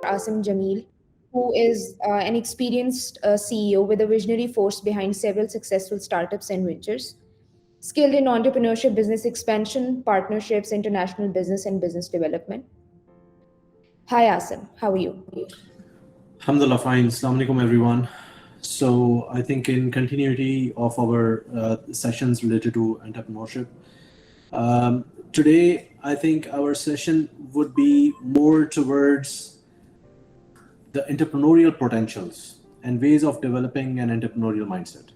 Asim Jamil, who is an experienced CEO with a visionary force behind several successful startups and ventures, skilled in entrepreneurship, business expansion, partnerships, international business, and business development. Hi, Asim. How are you? Alhamdulillah, fine. Assalamu alaikum, everyone. So, I think in continuity of our sessions related to entrepreneurship, today I think our session would be more towards the entrepreneurial potentials and ways of developing an entrepreneurial mindset.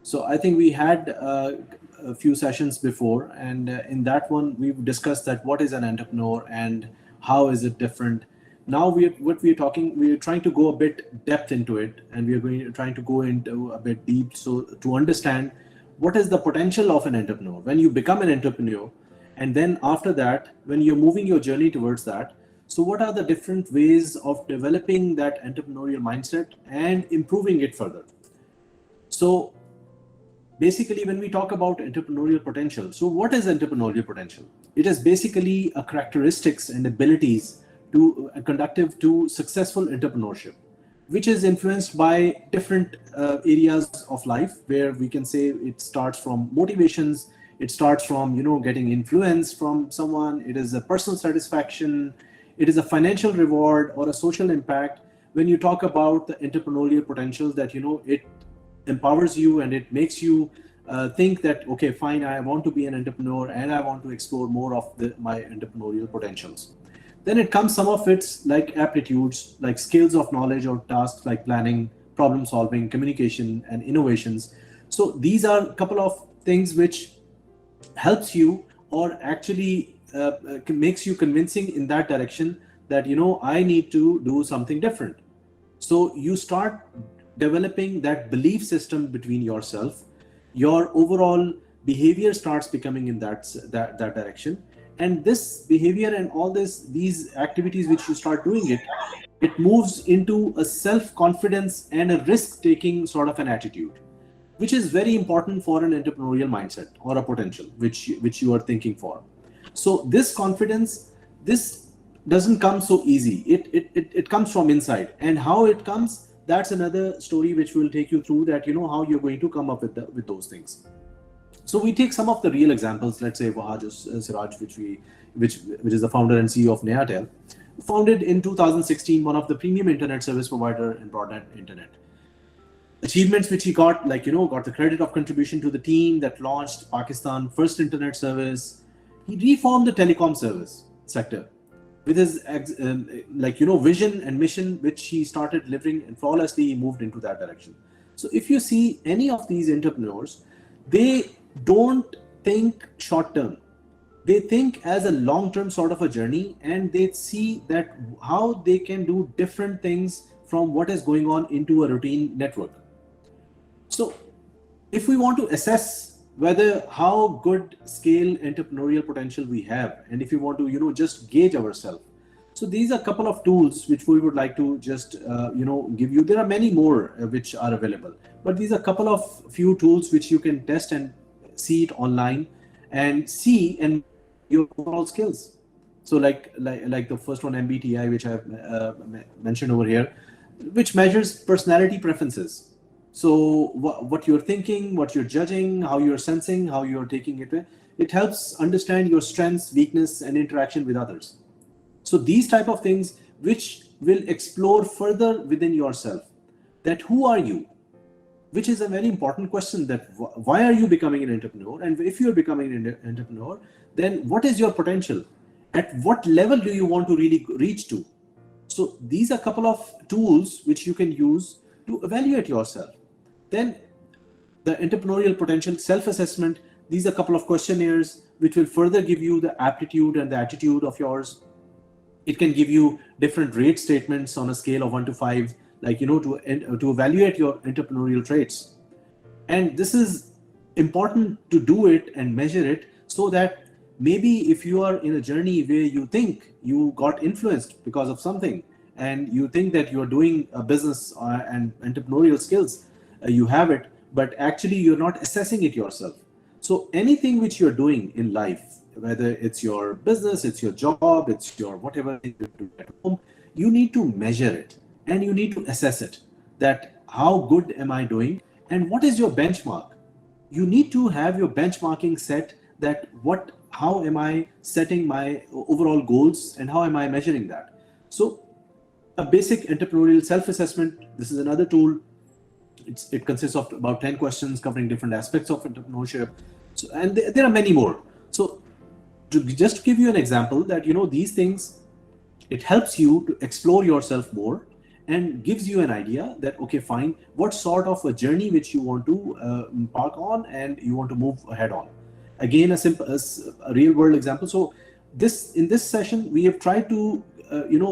So, I think we had a few sessions before, and in that one we've discussed that what is an entrepreneur and how is it different. Now we're trying to go a bit depth into it, and trying to go into a bit deep, so to understand what is the potential of an entrepreneur when you become an entrepreneur, and then after that when you're moving your journey towards that. So what are the different ways of developing that entrepreneurial mindset and improving it further? So basically, when we talk about entrepreneurial potential, so what is entrepreneurial potential? It is basically a characteristics and abilities to conductive to successful entrepreneurship, which is influenced by different areas of life, where we can say it starts from motivations, it starts from getting influence from someone, it is a personal satisfaction, it is a financial reward or a social impact. When you talk about the entrepreneurial potential, that it empowers you and it makes you think that, okay, fine, I want to be an entrepreneur and I want to explore more of my entrepreneurial potentials. Then it comes some of its like aptitudes, like skills of knowledge or tasks like planning, problem solving, communication, and innovations. So these are a couple of things which helps you, or actually makes you convincing in that direction, that I need to do something different. So you start developing that belief system between yourself, your overall behavior starts becoming in that direction, and this behavior and all these activities which you start doing, it moves into a self-confidence and a risk-taking sort of an attitude, which is very important for an entrepreneurial mindset or a potential which you are thinking for. So this confidence, this doesn't come so easy. It comes from inside, and how it comes, that's another story which will take you through, that how you're going to come up with those things. So we take some of the real examples. Let's say Wahaj Siraj, which is the founder and CEO of Neatel, founded in 2016 one of the premium internet service provider in broadband internet. Achievements which he got, like got the credit of contribution to the team that launched Pakistan first internet service. He reformed the telecom service sector with his vision and mission, which he started delivering, and flawlessly he moved into that direction. So if you see any of these entrepreneurs, they don't think short term, they think as a long term sort of a journey, and they see that how they can do different things from what is going on into a routine network. So if we want to assess whether how good scale entrepreneurial potential we have, and if you want to just gauge ourselves, so these are a couple of tools which we would like to just give you. There are many more which are available, but these are a couple of few tools which you can test and see it online and see and your overall skills. So like the first one, MBTI, which I have mentioned over here, which measures personality preferences. So what you're thinking, what you're judging, how you're sensing, how you're taking it, it helps understand your strengths, weakness, and interaction with others. So these type of things which will explore further within yourself, that who are you, which is a very important question, that why are you becoming an entrepreneur, and if you're becoming an entrepreneur, then what is your potential, at what level do you want to really reach to. So these are a couple of tools which you can use to evaluate yourself. Then the entrepreneurial potential self-assessment, these are a couple of questionnaires which will further give you the aptitude and the attitude of yours. It can give you different rate statements on a scale of 1 to 5, like to evaluate your entrepreneurial traits. And this is important to do it and measure it, so that maybe if you are in a journey where you think you got influenced because of something, and you think that you're doing a business and entrepreneurial skills, you have it, but actually you're not assessing it yourself. So anything which you're doing in life, whether it's your business, it's your job, it's your whatever you do at home, you need to measure it and you need to assess it, that how good am I doing and what is your benchmark. You need to have your benchmarking set, that how am I setting my overall goals and how am I measuring that. So a basic entrepreneurial self-assessment, this is another tool. It consists of about 10 questions covering different aspects of entrepreneurship. So, and there are many more. So to just give you an example, that these things, it helps you to explore yourself more and gives you an idea that, okay, fine, what sort of a journey which you want to embark on and you want to move ahead on. Again, a real world example. So in this session, we have tried to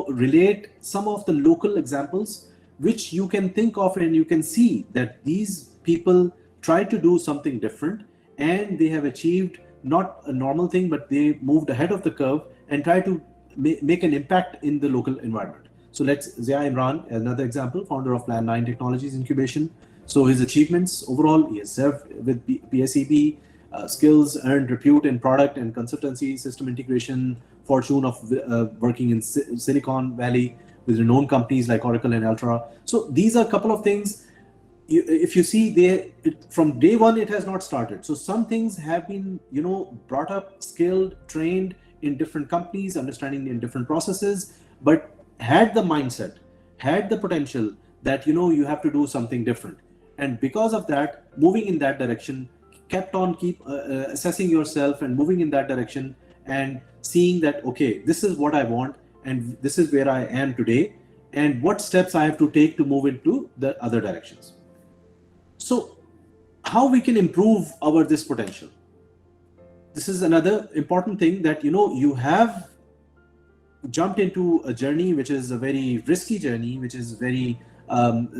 relate some of the local examples which you can think of, and you can see that these people try to do something different and they have achieved not a normal thing, but they moved ahead of the curve and try to make an impact in the local environment. So Zia Imran, another example, founder of Plan 9 Technologies Incubation. So his achievements overall, he has served with PSEB, skills, earned repute in product and consultancy, system integration, fortune of working in Silicon Valley with renowned companies like Oracle and Ultra. So these are a couple of things. If you see, from day one, it has not started. So some things have been, brought up, skilled, trained in different companies, understanding in different processes, but had the mindset, had the potential that, you have to do something different. And because of that, moving in that direction, kept on assessing yourself and moving in that direction and seeing that, okay, this is what I want and this is where I am today and what steps I have to take to move into the other directions. So how we can improve this potential? This is another important thing, that you have jumped into a journey which is a very risky journey, which is very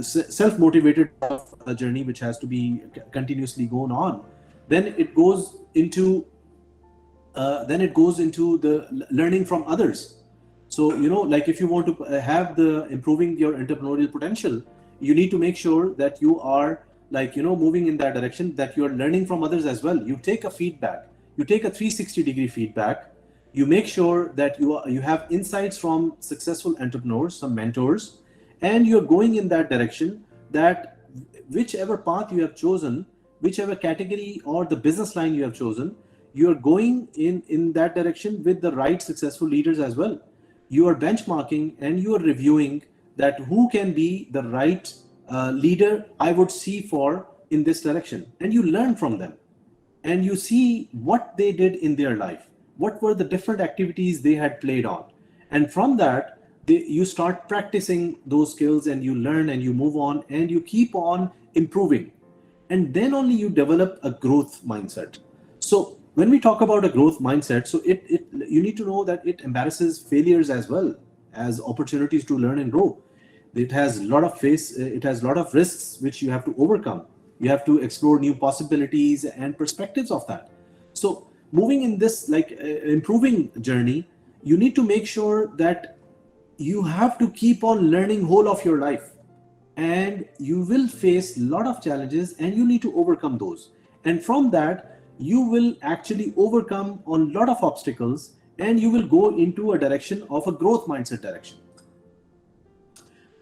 self-motivated a journey which has to be continuously going on. Then it goes into the learning from others. So like if you want to have the improving your entrepreneurial potential, you need to make sure that you are moving in that direction, that you are learning from others as well. You take a feedback, you take a 360-degree feedback, you make sure that you have insights from successful entrepreneurs, some mentors, and you're going in that direction, that whichever path you have chosen, whichever category or the business line you have chosen, you're going in that direction with the right successful leaders as well. You are benchmarking and you are reviewing that who can be the right leader I would see for in this direction, and you learn from them and you see what they did in their life, what were the different activities they had played on, and from that you start practicing those skills and you learn and you move on and you keep on improving, and then only you develop a growth mindset. So when we talk about a growth mindset, so you need to know that it embraces failures as well as opportunities to learn and grow. It has a lot of risks which you have to overcome. You have to explore new possibilities and perspectives of that. So moving in this improving journey, you need to make sure that you have to keep on learning whole of your life, and you will face a lot of challenges and you need to overcome those. And from that, you will actually overcome a lot of obstacles and you will go into a direction of a growth mindset direction.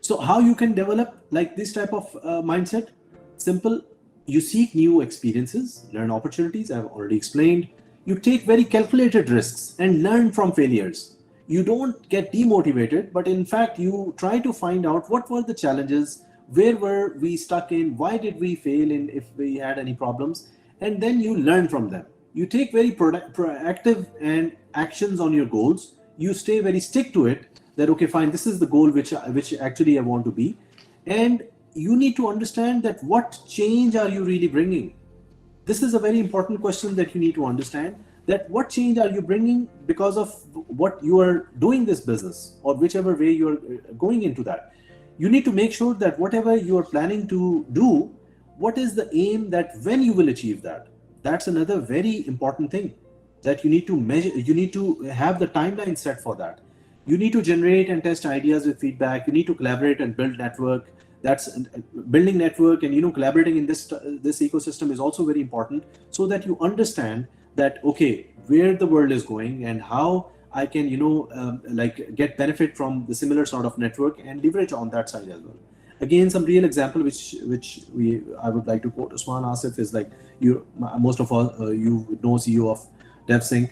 So how you can develop this type of mindset? Simple. You seek new experiences, learn opportunities, I've already explained. You take very calculated risks and learn from failures. You don't get demotivated, but in fact, you try to find out what were the challenges, where were we stuck in, why did we fail in, if we had any problems, and then you learn from them. You take very proactive and actions on your goals. You stay very stick to it, that okay, fine, this is the goal which actually I want to be. And you need to understand that what change are you really bringing? This is a very important question that you need to understand, that what change are you bringing because of what you are doing this business, or whichever way you're going into that. You need to make sure that whatever you are planning to do, what is the aim, that when you will achieve that. That's another very important thing that you need to measure. You need to have the timeline set for that. You need to generate and test ideas with feedback. You need to collaborate and build network. That's building network, and collaborating in this ecosystem is also very important, so that you understand that okay, where the world is going and how I can, like get benefit from the similar sort of network and leverage on that side as well. Again, some real example which we I would like to quote Usman Asif is like, you most of all you know CEO of DevSync.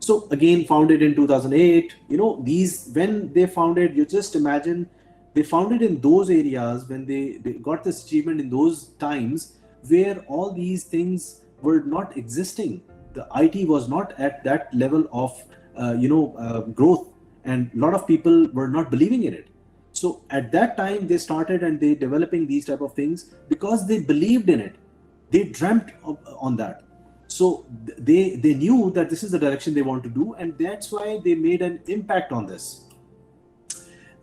So again, founded in 2008. These, when they founded, you just imagine they founded in those areas when they got this achievement in those times where all these things were not existing. The IT was not at that level of growth, and a lot of people were not believing in it. So at that time they started and they developing these type of things because they believed in it. They dreamt on that. So they knew that this is the direction they want to do, and that's why they made an impact on this.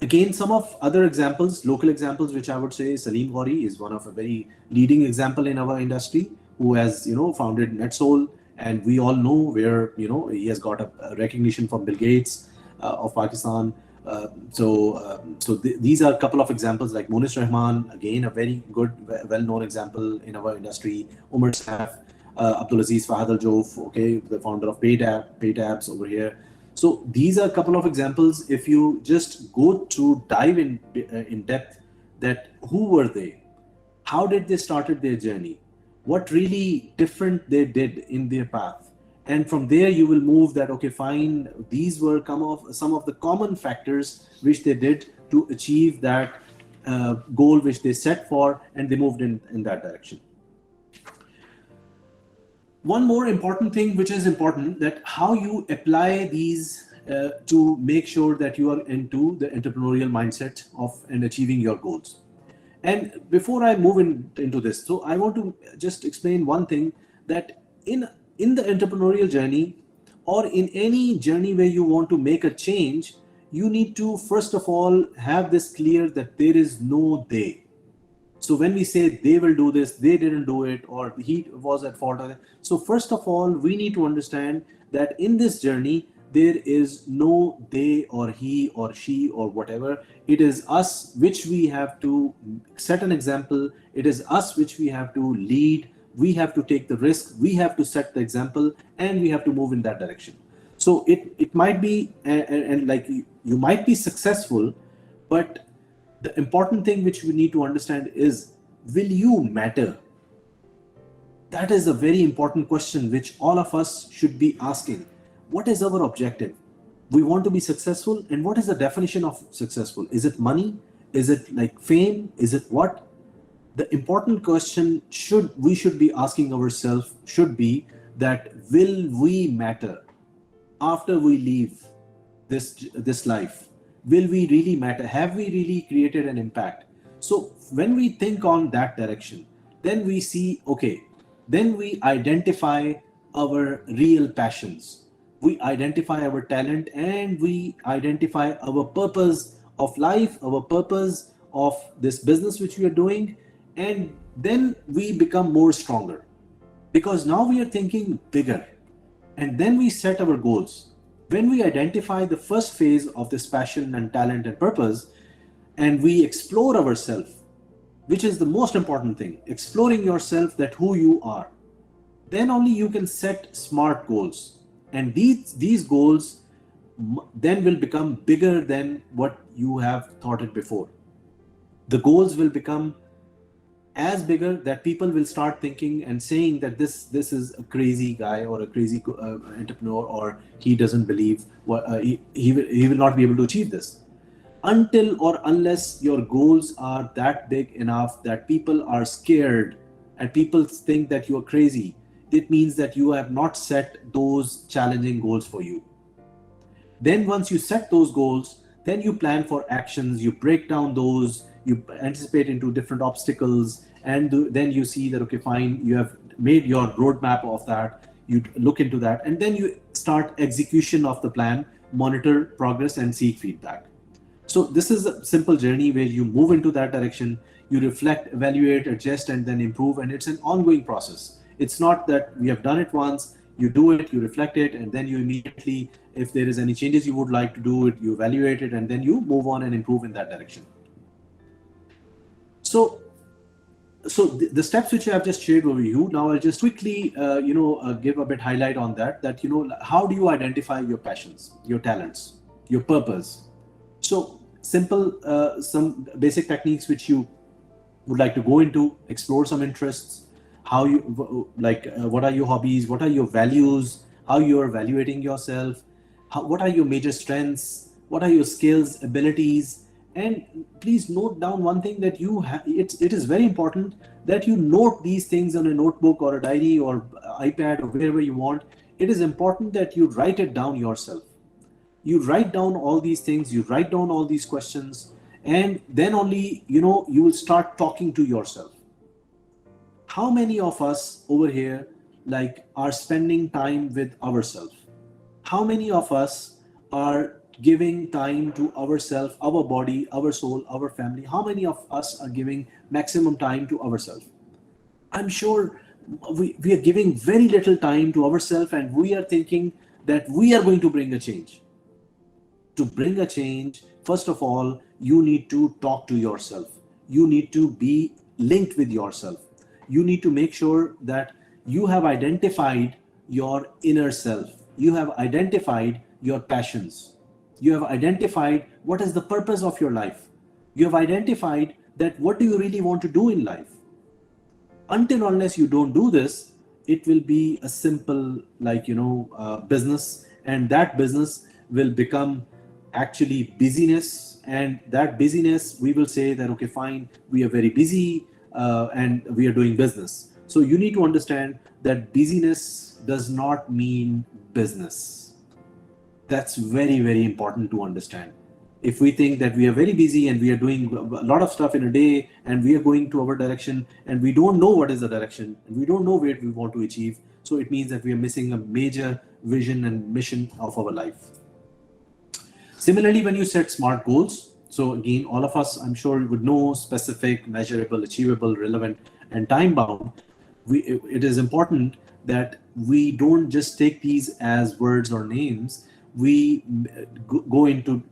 Again, some of other examples, local examples, which I would say Salim Ghori is one of a very leading example in our industry, who has founded NetSol, and we all know where he has got a recognition from Bill Gates of Pakistan. These are a couple of examples, like Monis Rahman, again a very good, well-known example in our industry. Umar Saif, Abdulaziz Fahad Al Jof, okay, the founder of Paytabs over here. So these are a couple of examples. If you just go to dive in depth, that who were they, how did they started their journey, what really different they did in their path, and from there you will move that, okay, fine, these were some of the common factors which they did to achieve that goal which they set for, and they moved in that direction. One more important thing, which is important, that how you apply these to make sure that you are into the entrepreneurial mindset of and achieving your goals. And before I move into this, so I want to just explain one thing, that in the entrepreneurial journey, or in any journey where you want to make a change, you need to first of all have this clear, that there is no they. So when we say they will do this, they didn't do it, or he was at fault. So first of all, we need to understand that in this journey, there is no they or he or she or whatever. It is us which we have to set an example. It is us which we have to lead. We have to take the risk. We have to set the example, and we have to move in that direction. So it might be, and like you might be successful, but the important thing which we need to understand is, will you matter? That is a very important question which all of us should be asking. What is our objective? We want to be successful, and what is the definition of successful? Is it money? Is it like fame? Is it what? The important question we should be asking ourselves should be that, will we matter after we leave this life? Will we really matter? Have we really created an impact? So when we think on that direction, then we see, okay, then we identify our real passions. We identify our talent, and we identify our purpose of life, our purpose of this business which we are doing. And then we become more stronger, because now we are thinking bigger, and then we set our goals. When we identify the first phase of this passion and talent and purpose, and we explore ourselves, which is the most important thing, exploring yourself, that who you are, then only you can set smart goals. And these goals then will become bigger than what you have thought it before. The goals will become as bigger that people will start thinking and saying that this is a crazy guy, or a crazy entrepreneur, or he doesn't believe he will not be able to achieve this. Until or unless your goals are that big enough that people are scared and people think that you are crazy, it means that you have not set those challenging goals for you. Then once you set those goals, then you plan for actions, you break down those, you anticipate into different obstacles, and then you see that, okay, fine, you have made your roadmap of that, you look into that, and then you start execution of the plan, monitor progress, and seek feedback. So this is a simple journey where you move into that direction, you reflect, evaluate, adjust, and then improve, and it's an ongoing process. It's not that we have done it once, you do it, you reflect it, and then you immediately, if there is any changes you would like to do it, you evaluate it, and then you move on and improve in that direction. So So the steps which I have just shared over you, now I'll just quickly give a bit highlight on that, how do you identify your passions, your talents, your purpose. So simple, some basic techniques which you would like to go into, explore some interests, how you what are your hobbies, what are your values, how you are evaluating yourself, what are your major strengths, what are your skills, abilities. And please note down one thing, that it is very important that you note these things on a notebook or a diary or iPad or wherever you want. It is important that you write it down yourself. You write down all these things, you write down all these questions, and then only you will start talking to yourself. How many of us over here are spending time with ourselves? How many of us are giving time to ourselves, our body, our soul, our family? How many of us are giving maximum time to ourselves? I'm sure we are giving very little time to ourselves, and we are thinking that we are going to bring a change. To bring a change, first of all, you need to talk to yourself. You need to be linked with yourself. You need to make sure that you have identified your inner self. You have identified your passions. You have identified what is the purpose of your life. You have identified that what do you really want to do in life. Until unless you don't do this, it will be a simple business, and that business will become actually busyness. And that busyness, we will say that, okay, fine, we are very busy, and we are doing business. So you need to understand that busyness does not mean business. That's very, very important to understand. If we think that we are very busy and we are doing a lot of stuff in a day, and we are going to our direction, and we don't know what is the direction, and we don't know where we want to achieve, so it means that we are missing a major vision and mission of our life. Similarly, when you set SMART goals, so again, all of us, I'm sure, would know specific, measurable, achievable, relevant, and time bound. It is important that we don't just take these as words or names. We go into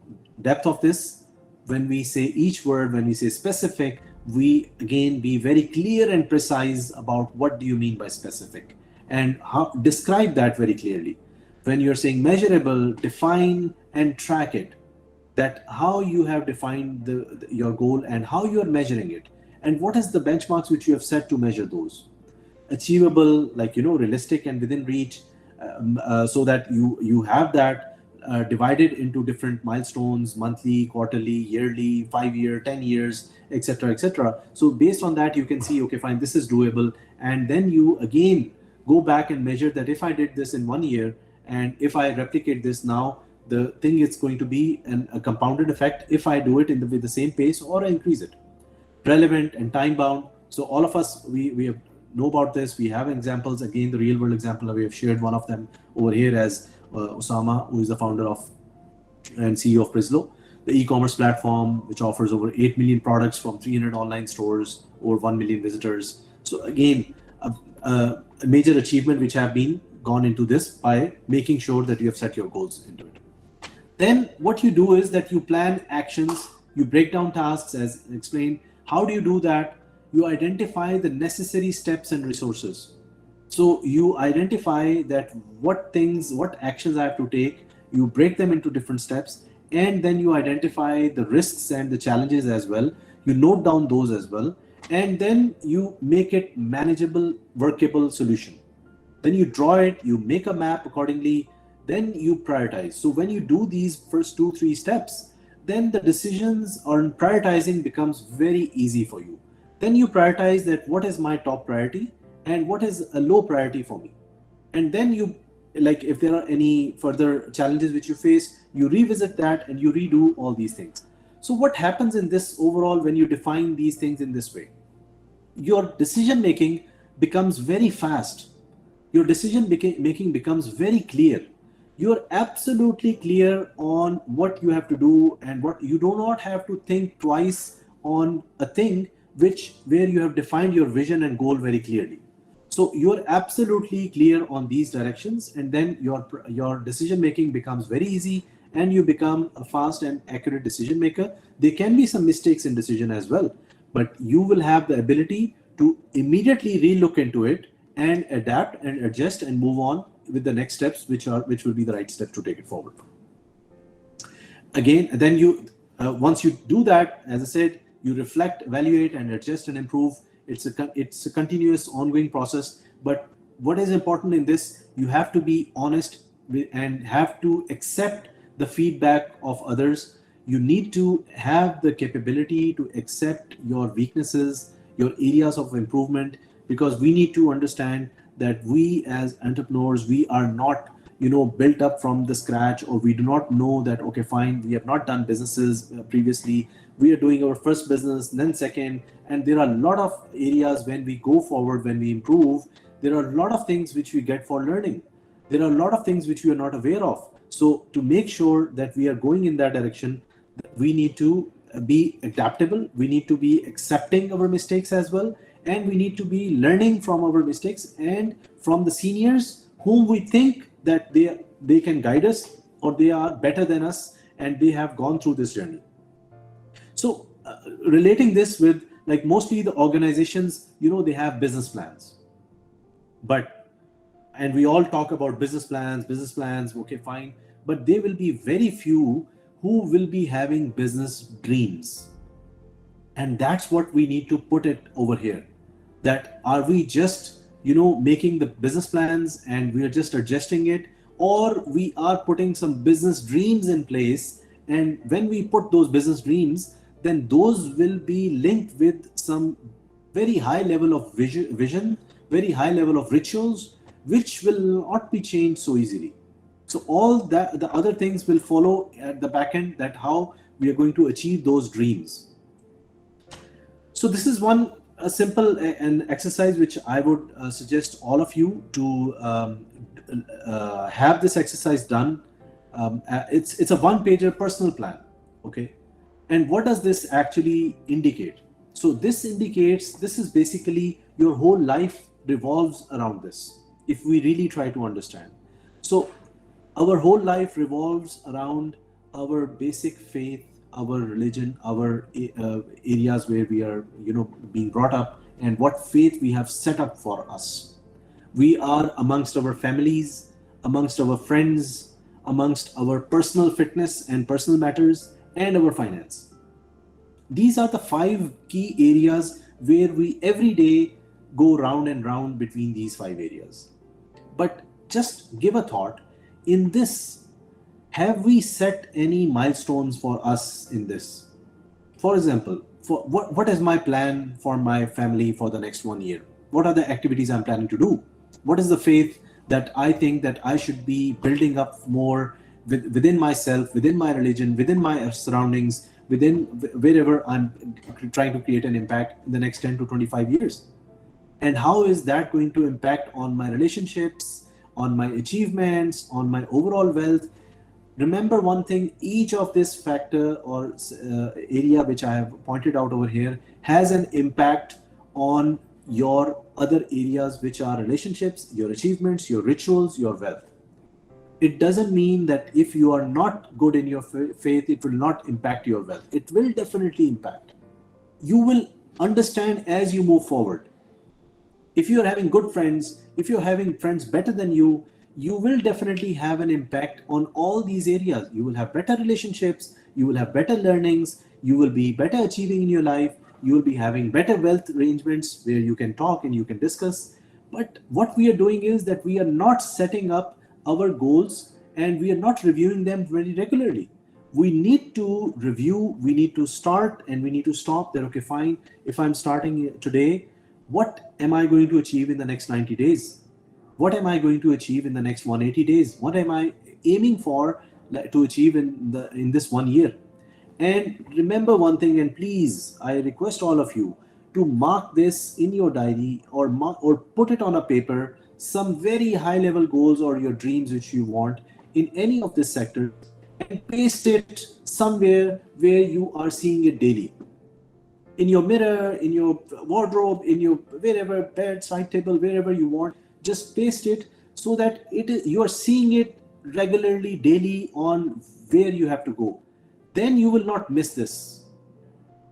depth of this. When we say each word, when we say specific, we again be very clear and precise about what do you mean by specific, and how describe that very clearly. When you're saying measurable, define and track it, that how you have defined your goal and how you are measuring it, and what is the benchmarks which you have set to measure those. Achievable, realistic and within reach, so that you have that divided into different milestones: monthly, quarterly, yearly, 5 year, 10 years, etc., etc. So based on that, you can see, okay, fine, this is doable. And then you again go back and measure that if I did this in 1 year, and if I replicate this now, the thing is going to be a compounded effect if I do it with the same pace or I increase it. Relevant and time bound. So all of us, we know about this. We have examples. Again, the real world example, we have shared one of them over here as Osama, who is the founder of and CEO of Prislo, the e-commerce platform which offers over 8 million products from 300 online stores, over 1 million visitors. So again, a major achievement which have been gone into this by making sure that you have set your goals into it. Then what you do is that you plan actions, you break down tasks as explained. How do you do that? You identify the necessary steps and resources. So you identify that what actions I have to take, you break them into different steps, and then you identify the risks and the challenges as well. You note down those as well, and then you make it manageable, workable solution. Then you draw it, you make a map accordingly, then you prioritize. So when you do these first 2-3 steps, then the decisions on prioritizing becomes very easy for you. Then you prioritize that what is my top priority and what is a low priority for me. And then you, if there are any further challenges which you face, you revisit that and you redo all these things. So what happens in this overall when you define these things in this way? Your decision making becomes very fast. Your decision making becomes very clear. You're absolutely clear on what you have to do, and what you do not have to think twice on a thing where you have defined your vision and goal very clearly. So you're absolutely clear on these directions, and then your decision making becomes very easy, and you become a fast and accurate decision maker. There can be some mistakes in decision as well, but you will have the ability to immediately relook into it and adapt and adjust and move on with the next steps, which will be the right steps to take it forward. Again, then you once you do that, as I said, you reflect, evaluate, and adjust and improve. It's a continuous, ongoing process. But what is important in this, you have to be honest and have to accept the feedback of others. You need to have the capability to accept your weaknesses, your areas of improvement, because we need to understand that we as entrepreneurs, we are not built up from the scratch, or we do not know that, okay, fine, we have not done businesses previously, we are doing our first business, then second, and there are a lot of areas when we go forward, when we improve, there are a lot of things which we get for learning. There are a lot of things which we are not aware of. So to make sure that we are going in that direction, we need to be adaptable, we need to be accepting our mistakes as well, and we need to be learning from our mistakes and from the seniors whom we think that they can guide us, or they are better than us and they have gone through this journey. So relating this with, like, mostly the organizations, they have business plans, and we all talk about business plans, okay, fine, but there will be very few who will be having business dreams. And that's what we need to put it over here, that are we just making the business plans and we are just adjusting it, or we are putting some business dreams in place, and when we put those business dreams, then those will be linked with some very high level of vision, very high level of rituals, which will not be changed so easily. So all that, the other things will follow at the back end, that how we are going to achieve those dreams. So this is a simple an exercise which I would suggest all of you to have this exercise done. It's a one-pager personal plan, okay? And what does this actually indicate? So this is basically your whole life revolves around this, if we really try to understand. So our whole life revolves around our basic faith, our religion, our areas where we are being brought up, and what faith we have set up for us. We are amongst our families, amongst our friends, amongst our personal fitness and personal matters, and our finance. These are the 5 key areas where we every day go round and round between these 5 areas. But just give a thought in this. Have we set any milestones for us in this? For example, for what is my plan for my family for the next 1 year? What are the activities I'm planning to do? What is the faith that I think that I should be building up more within myself, within my religion, within my surroundings, within wherever I'm trying to create an impact in the next 10 to 25 years? And how is that going to impact on my relationships, on my achievements, on my overall wealth? Remember one thing, each of this factor or area which I have pointed out over here has an impact on your other areas, which are relationships, your achievements, your rituals, your wealth. It doesn't mean that if you are not good in your faith, it will not impact your wealth. It will definitely impact. You will understand as you move forward. If you're having good friends, if you're having friends better than you, you will definitely have an impact on all these areas. You will have better relationships, you will have better learnings, you will be better achieving in your life, you will be having better wealth arrangements where you can talk and you can discuss. But what we are doing is that we are not setting up our goals and we are not reviewing them very regularly. We need to review, we need to start and we need to stop that, okay, fine, if I'm starting today, what am I going to achieve in the next 90 days? What am I going to achieve in the next 180 days? What am I aiming for to achieve in this 1 year? And remember one thing, and please, I request all of you to mark this in your diary or put it on a paper, some very high level goals or your dreams which you want in any of this sector, and paste it somewhere where you are seeing it daily. In your mirror, in your wardrobe, in your wherever, bed, side table, wherever you want, just paste it so that you are seeing it regularly, daily, on where you have to go. Then you will not miss this.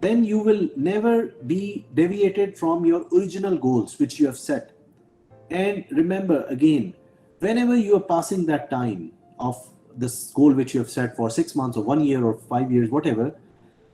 then you will never be deviated from your original goals which you have set. And remember again, whenever you are passing that time of this goal which you have set for 6 months or 1 year or 5 years, whatever,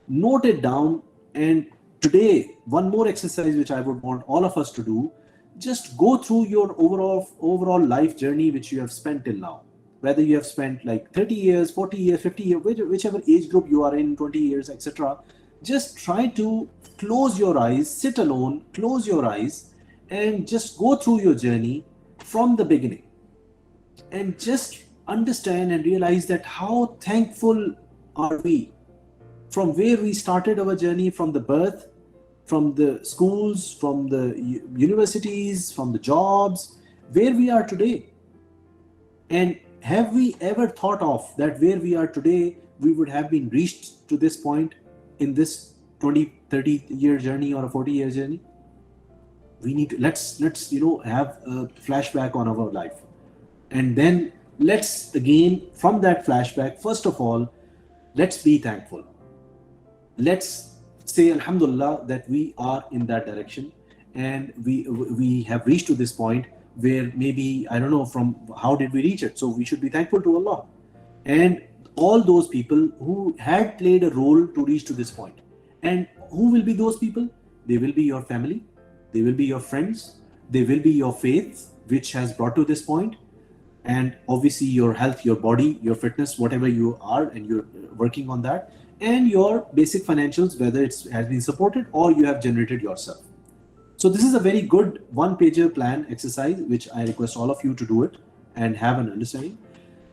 note it down. And today, one more exercise which I would want all of us to do, just go through your overall life journey which you have spent till now. Whether you have spent like 30 years, 40 years, 50 years, whichever age group you are in, 20 years, etc. Just try to close your eyes, sit alone, close your eyes, and just go through your journey from the beginning, and just understand and realize that how thankful are we from where we started our journey, from the birth, from the schools, from the universities, from the jobs, where we are today. And have we ever thought of that where we are today, we would have been reached to this point in this 20, 30-year journey or a 40-year journey? We need to, let's have a flashback on our life. And then let's again, from that flashback, first of all, let's be thankful. Let's say alhamdulillah that we are in that direction, and we have reached to this point where maybe, I don't know from how did we reach it. So we should be thankful to Allah and all those people who had played a role to reach to this point. And who will be those people? They will be your family, they will be your friends, they will be your faith which has brought to this point, and obviously your health, your body, your fitness, whatever you are and you're working on that, and your basic financials, whether it has been supported or you have generated yourself. So this is a very good one-pager plan exercise which I request all of you to do it and have an understanding.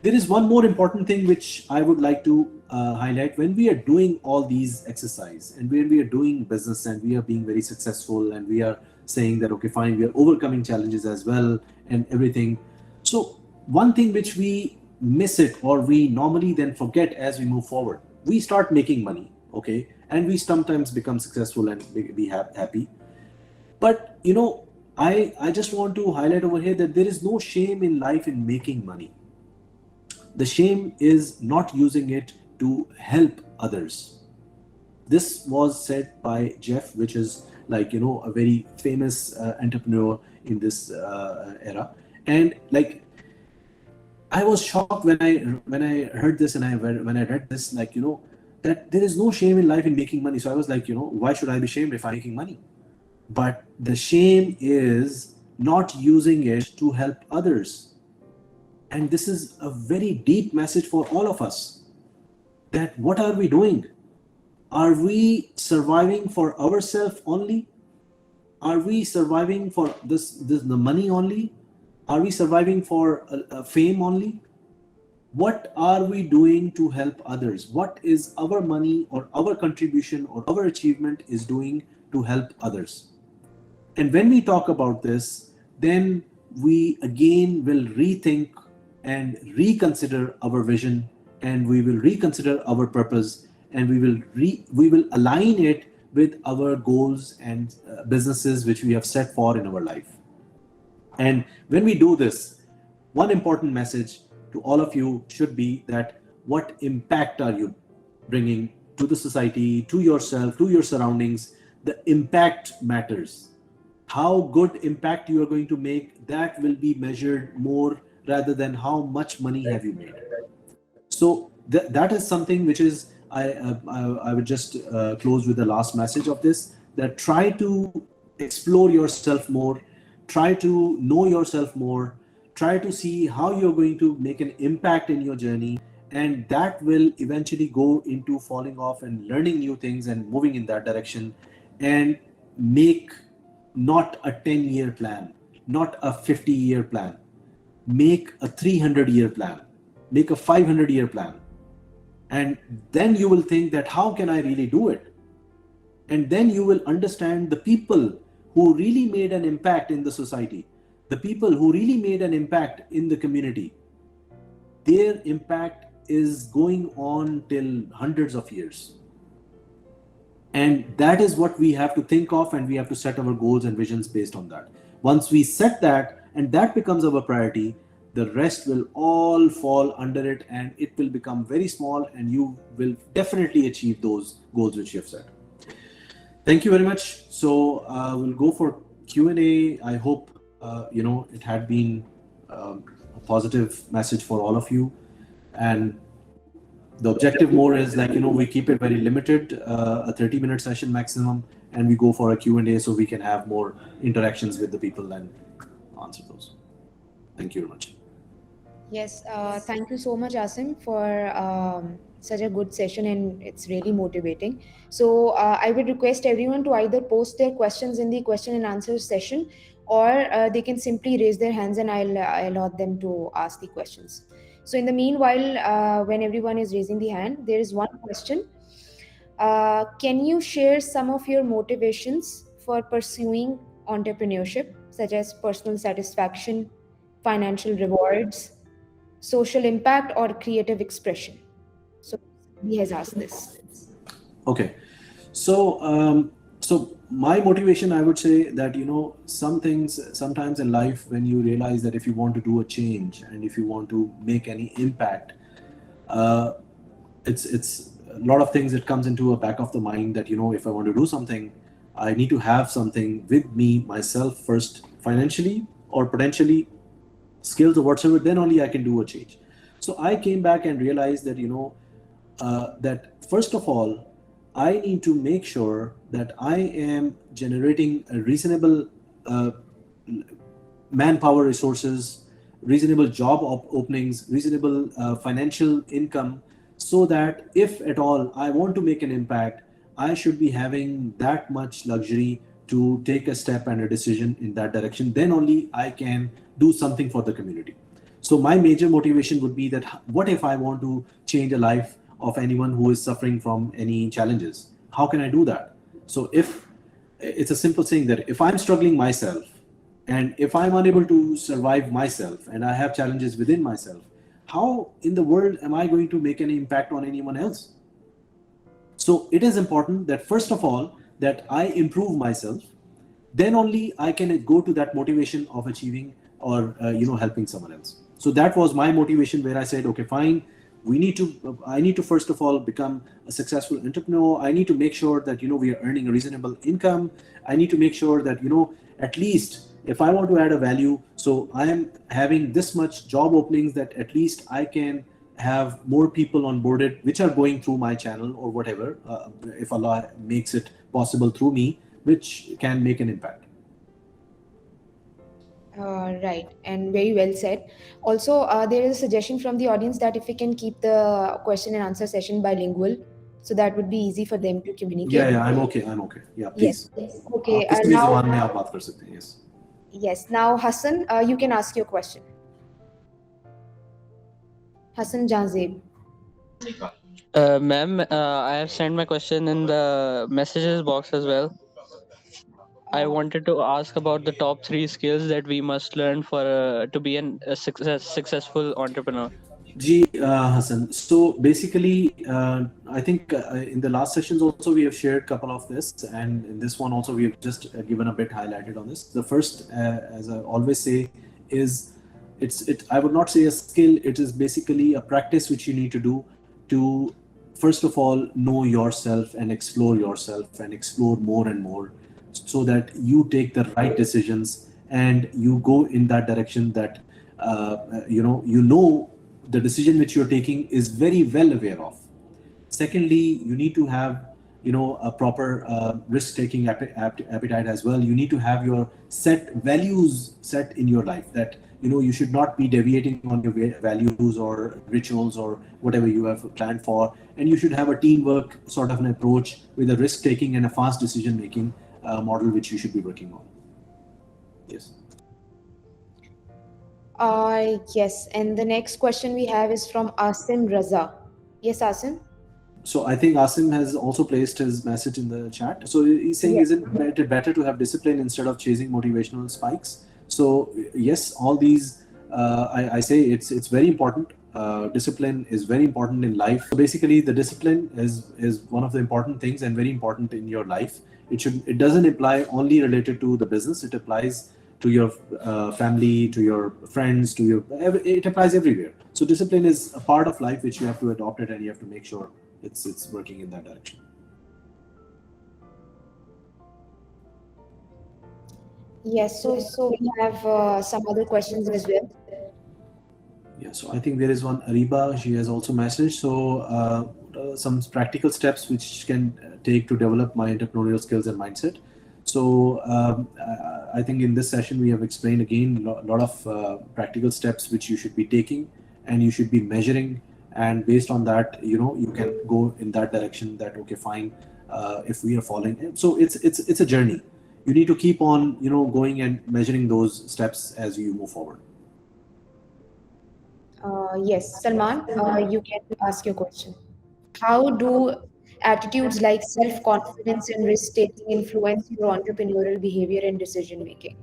There is one more important thing which I would like to highlight. When we are doing all these exercises and when we are doing business and we are being very successful and we are saying that, okay, fine, we are overcoming challenges as well and everything. So one thing which we miss it, or we normally then forget as we move forward, we start making money, okay, and we sometimes become successful and be happy. But I just want to highlight over here that there is no shame in life in making money. The shame is not using it to help others. This was said by Jeff, which is like, a very famous entrepreneur in this era. And like, I was shocked when I heard this, and when I read this, like, that there is no shame in life in making money. So I was like, why should I be shamed if I'm making money? But the shame is not using it to help others. And this is a very deep message for all of us, that what are we doing? Are we surviving for ourselves only? Are we surviving for the money only? Are we surviving for fame only? What are we doing to help others? What is our money or our contribution or our achievement is doing to help others? And when we talk about this, then we again will rethink and reconsider our vision, and we will reconsider our purpose, and we will align it with our goals and businesses which we have set for in our life. And when we do this, one important message to all of you should be that what impact are you bringing to the society, to yourself, to your surroundings? The impact matters. How good impact you are going to make, that will be measured more rather than how much money have you made. So that is something which is, I would just close with the last message of this, that try to explore yourself more, try to know yourself more, try to see how you're going to make an impact in your journey, and that will eventually go into falling off and learning new things and moving in that direction. And make not a 10-year plan, not a 50-year plan, make a 300-year plan, make a 500-year plan. And then you will think that how can I really do it? And then you will understand the people who really made an impact in the society, the people who really made an impact in the community. Their impact is going on till hundreds of years. And that is what we have to think of, and we have to set our goals and visions based on that. Once we set that and that becomes our priority, the rest will all fall under it, and it will become very small, and you will definitely achieve those goals which you have set. Thank you very much. So we'll go for Q&A. I hope it had been a positive message for all of you, and the objective more is like we keep it very limited, a 30-minute session maximum, and we go for a Q&A so we can have more interactions with the people and answer those. Thank you very much. Yes, thank you so much, Asim, for such a good session, and it's really motivating. So, I would request everyone to either post their questions in the question and answer session, or they can simply raise their hands, and I'll allow them to ask the questions. So, in the meanwhile, when everyone is raising the hand, there is one question. Can you share some of your motivations for pursuing entrepreneurship, such as personal satisfaction, financial rewards, social impact, or creative expression? So he has asked this. Okay. So my motivation, I would say that some things sometimes in life, when you realize that if you want to do a change and if you want to make any impact, uh, it's a lot of things that comes into a back of the mind that if I want to do something, I need to have something with me myself first, financially or potentially skills or whatsoever. Then only I can do a change. So I came back and realized that that first of all, I need to make sure that I am generating a reasonable uh, manpower resources, reasonable job openings, reasonable financial income, so that if at all I want to make an impact, I should be having that much luxury to take a step and a decision in that direction. Then only I can do something for the community. So my major motivation would be that what if I want to change a life of anyone who is suffering from any challenges? How can I do that? So if it's a simple saying that if I'm struggling myself and if I'm unable to survive myself and I have challenges within myself, how in the world am I going to make any impact on anyone else? So it is important that first of all that I improve myself, then only I can go to that motivation of achieving or helping someone else. So that was my motivation, where I said, okay, fine, I need to first of all become a successful entrepreneur. I need to make sure that we are earning a reasonable income. I need to make sure that at least if I want to add a value, so I am having this much job openings that at least I can have more people onboarded which are going through my channel or whatever, if Allah makes it possible through me, which can make an impact. Right, and very well said. Also, there is a suggestion from the audience that if we can keep the question and answer session bilingual, so that would be easy for them to Yeah, communicate. yeah, I'm okay. Yeah, Yes. please. आप Okay. किसी भी Now, ज़बान में आप बात कर सकते हैं. Yes. yes. Now, Hassan, you can ask your question. Hassan Janzeb. Ma'am, I have sent my question in the messages box as well. I Uh, wanted to ask about the top three skills that we must learn for to be a successful entrepreneur. Ji, Hassan. So basically, I think in the last sessions also we have shared a couple of this, and in this one also we have just given a bit highlighted on this. The first, as I always say, is it. I would not say a skill. It is basically a practice which you need to do to first of all know yourself and explore more and more, so that you take the right decisions and you go in that direction that the decision which you're taking is very well aware of. Secondly, you need to have a proper risk-taking appetite as well. You need to have your set values set in your life, that you should not be deviating on your values or rituals or whatever you have planned for, and you should have a teamwork sort of an approach with a risk-taking and a fast decision-making model which you should be working on. Yes. yes. And the next question we have is from Asim Raza. Yes, Asim? So I think Asim has also placed his message in the chat. So he's saying, Yes. is it better to have discipline instead of chasing motivational spikes? So yes, all these, I say it's very important. Discipline is very important in life. So basically, the discipline is one of the important things and very important in your life. It doesn't apply only related to the business. It applies to your family, to your friends, it applies everywhere. So discipline is a part of life which you have to adopt it, and you have to make sure it's working in that direction. Yes, so we have some other questions as well. Yeah, so I think there is one Ariba. She has also messaged. So some practical steps which can take to develop my entrepreneurial skills and mindset. So I think in this session we have explained again a lot of practical steps which you should be taking and you should be measuring. And based on that, you can go in that direction. That okay, fine. If we are following, so it's a journey. You need to keep on going and measuring those steps as you move forward. Yes, Salman, you can ask your question. How do attitudes like self-confidence and risk-taking influence your entrepreneurial behavior and decision making?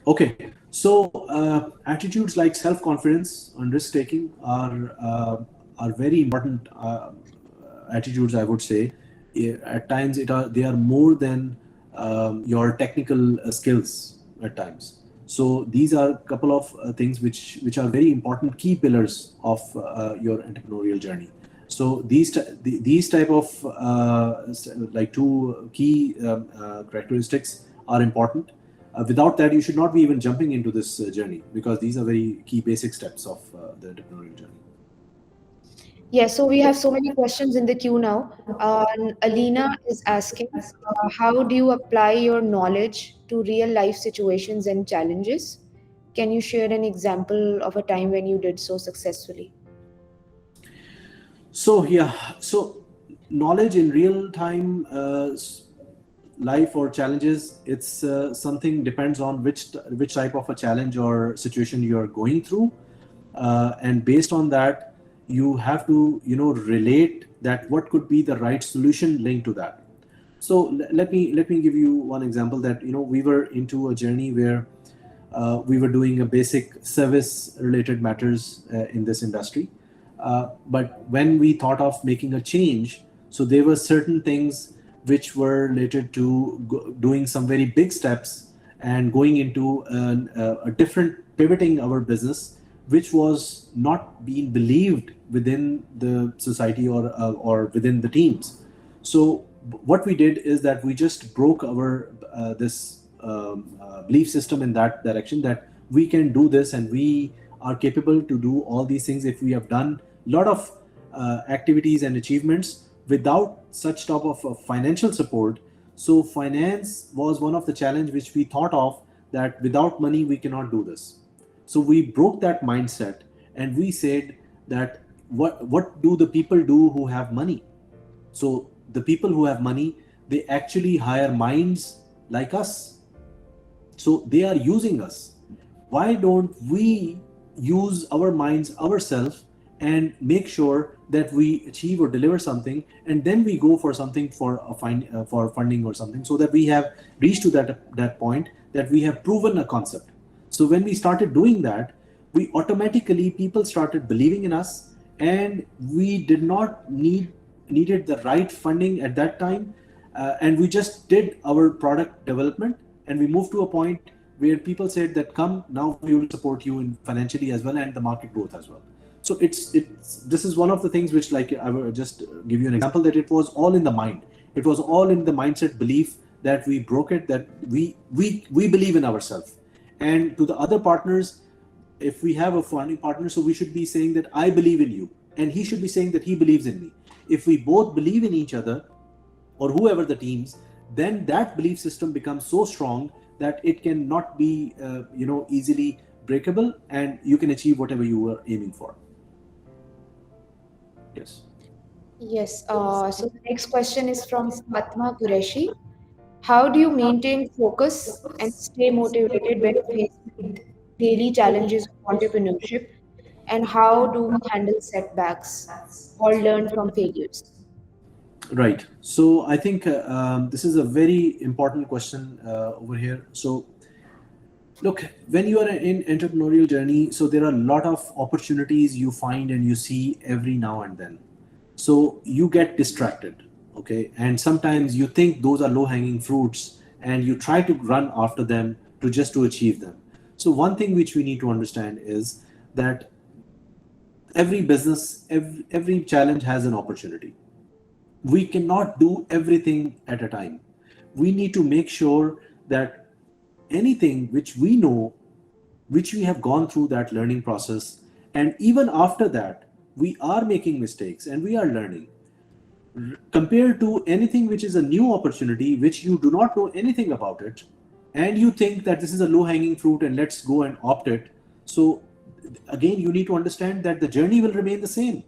Okay, so attitudes like self-confidence and risk-taking are very important attitudes, I would say. At times, they are more than your technical skills. At times, so these are a couple of things which are very important key pillars of your entrepreneurial journey. So these type of like two key characteristics are important. Without that, you should not be even jumping into this journey because these are very key basic steps of the entrepreneurial journey. Yes, so we have so many questions in the queue now. And Alina is asking, how do you apply your knowledge to real life situations and challenges? Can you share an example of a time when you did so successfully? So yeah, so knowledge in real time life or challenges, it's something depends on which type of a challenge or situation you are going through, and based on that, you have to relate that what could be the right solution linked to that. So let me give you one example that we were into a journey where we were doing a basic service related matters in this industry, but when we thought of making a change, so there were certain things which were related to doing some very big steps and going into a different pivoting our business, which was not being believed within the society or within the teams. So what we did is that we just broke our this belief system in that direction, that we can do this and we are capable to do all these things if we have done a lot of activities and achievements without such type of financial support. So finance was one of the challenge which we thought of, that without money we cannot do this. So we broke that mindset and we said that what do the people do who have money? So the people who have money, they actually hire minds like us. So they are using us. Why don't we use our minds ourselves and make sure that we achieve or deliver something, and then we go for something for for funding or something, so that we have reached to that point that we have proven a concept. So when we started doing that, we automatically people started believing in us, and we did not needed the right funding at that time, and we just did our product development, and we moved to a point where people said that come now we will support you in financially as well and the market growth as well. So it's this is one of the things which, like, I will just give you an example, that it was all in the mind. It was all in the mindset belief that we broke it, that we believe in ourselves. And to the other partners, if we have a funding partner, so we should be saying that I believe in you, and he should be saying that he believes in me. If we both believe in each other, or whoever the teams, then that belief system becomes so strong that it cannot be easily breakable, and you can achieve whatever you were aiming for. Yes. Yes, so the next question is from Fatma Qureshi. How do you maintain focus and stay motivated when faced with daily challenges of entrepreneurship? And how do we handle setbacks or learn from failures? Right. So I think this is a very important question over here. So look, when you are in entrepreneurial journey, so there are a lot of opportunities you find and you see every now and then. So you get distracted, okay? And sometimes you think those are low hanging fruits and you try to run after them to achieve them. So one thing which we need to understand is that every business, every challenge has an opportunity. We cannot do everything at a time. We need to make sure that anything which we know, which we have gone through that learning process, and even after that, we are making mistakes and we are learning. Compared to anything which is a new opportunity, which you do not know anything about it, and you think that this is a low hanging fruit and let's go and opt it. So again, you need to understand that the journey will remain the same.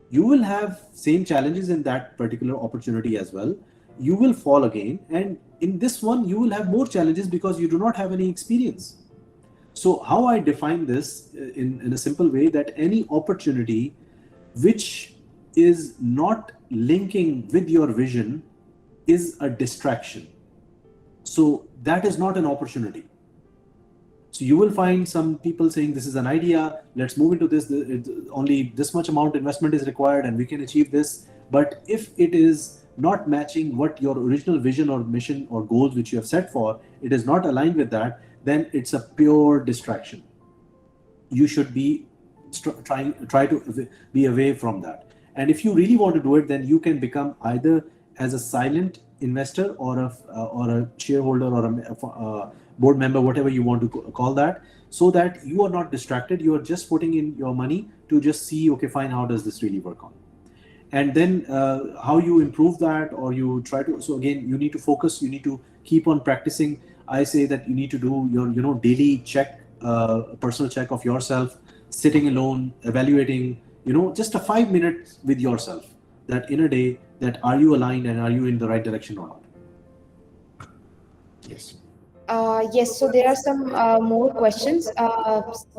You will have same challenges in that particular opportunity as well. You will fall again, and in this one you will have more challenges because you do not have any experience. So how I define this in a simple way, that any opportunity which is not linking with your vision is a distraction. So that is not an opportunity. So you will find some people saying this is an idea, let's move into this, only this much amount investment is required and we can achieve this. But if it is not matching what your original vision or mission or goals which you have set for, it is not aligned with that, then it's a pure distraction. You should be try to be away from that. And if you really want to do it, then you can become either as a silent investor or a shareholder or a board member, whatever you want to call that, so that you are not distracted. You are just putting in your money to just see, okay, fine, how does this really work on? And then how you improve that, or you try to. So again, you need to focus. You need to keep on practicing. I say that you need to do your daily check, personal check of yourself, sitting alone, evaluating. Just a 5 minutes with yourself. That in a day, that are you aligned and are you in the right direction or not? Yes. Yes, so there are some more questions.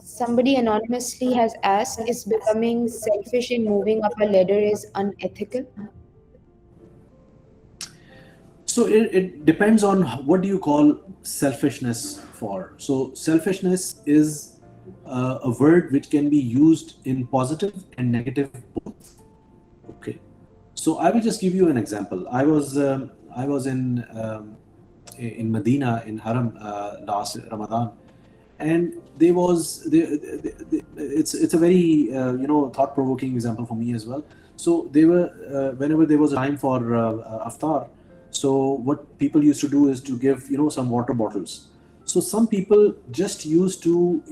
Somebody anonymously has asked, is becoming selfish in moving up a ladder is unethical? So it depends on what do you call selfishness for. So selfishness is a word which can be used in positive and negative both. Okay. So I will just give you an example. I was in Medina in Haram last Ramadan, and it's a very thought-provoking example for me as well. So they were whenever there was a time for iftar, so what people used to do is to give some water bottles. So some people just used to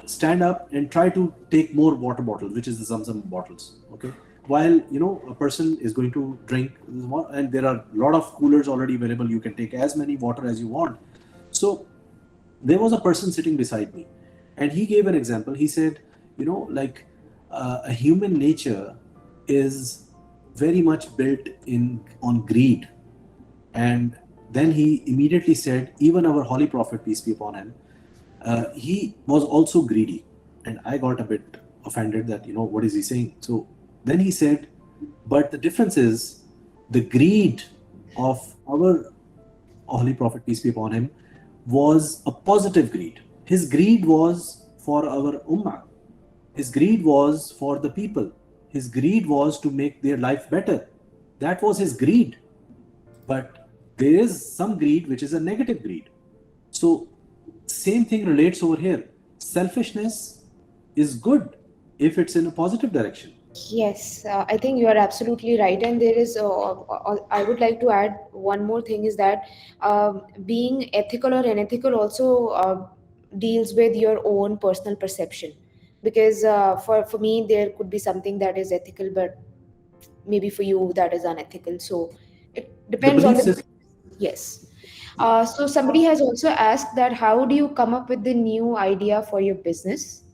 stand up and try to take more water bottles, which is the Zamzam bottles. Okay, while a person is going to drink, and there are a lot of coolers already available, you can take as many water as you want. So there was a person sitting beside me, and he gave an example. He said, a human nature is very much built on greed. And then he immediately said, even our holy prophet, peace be upon him, he was also greedy. And I got a bit offended that what is he saying? So then he said, but the difference is the greed of our holy prophet, peace be upon him, was a positive greed. His greed was for our ummah. His greed was for the people. His greed was to make their life better. That was his greed. But there is some greed which is a negative greed. So same thing relates over here. Selfishness is good if it's in a positive direction. Yes, I think you are absolutely right. And there is, I would like to add one more thing is that being ethical or unethical also deals with your own personal perception. Because for me, there could be something that is ethical, but maybe for you that is unethical. So it The depends on belief the. system. Yes. So somebody has also asked that how do you come up with the new idea for your business?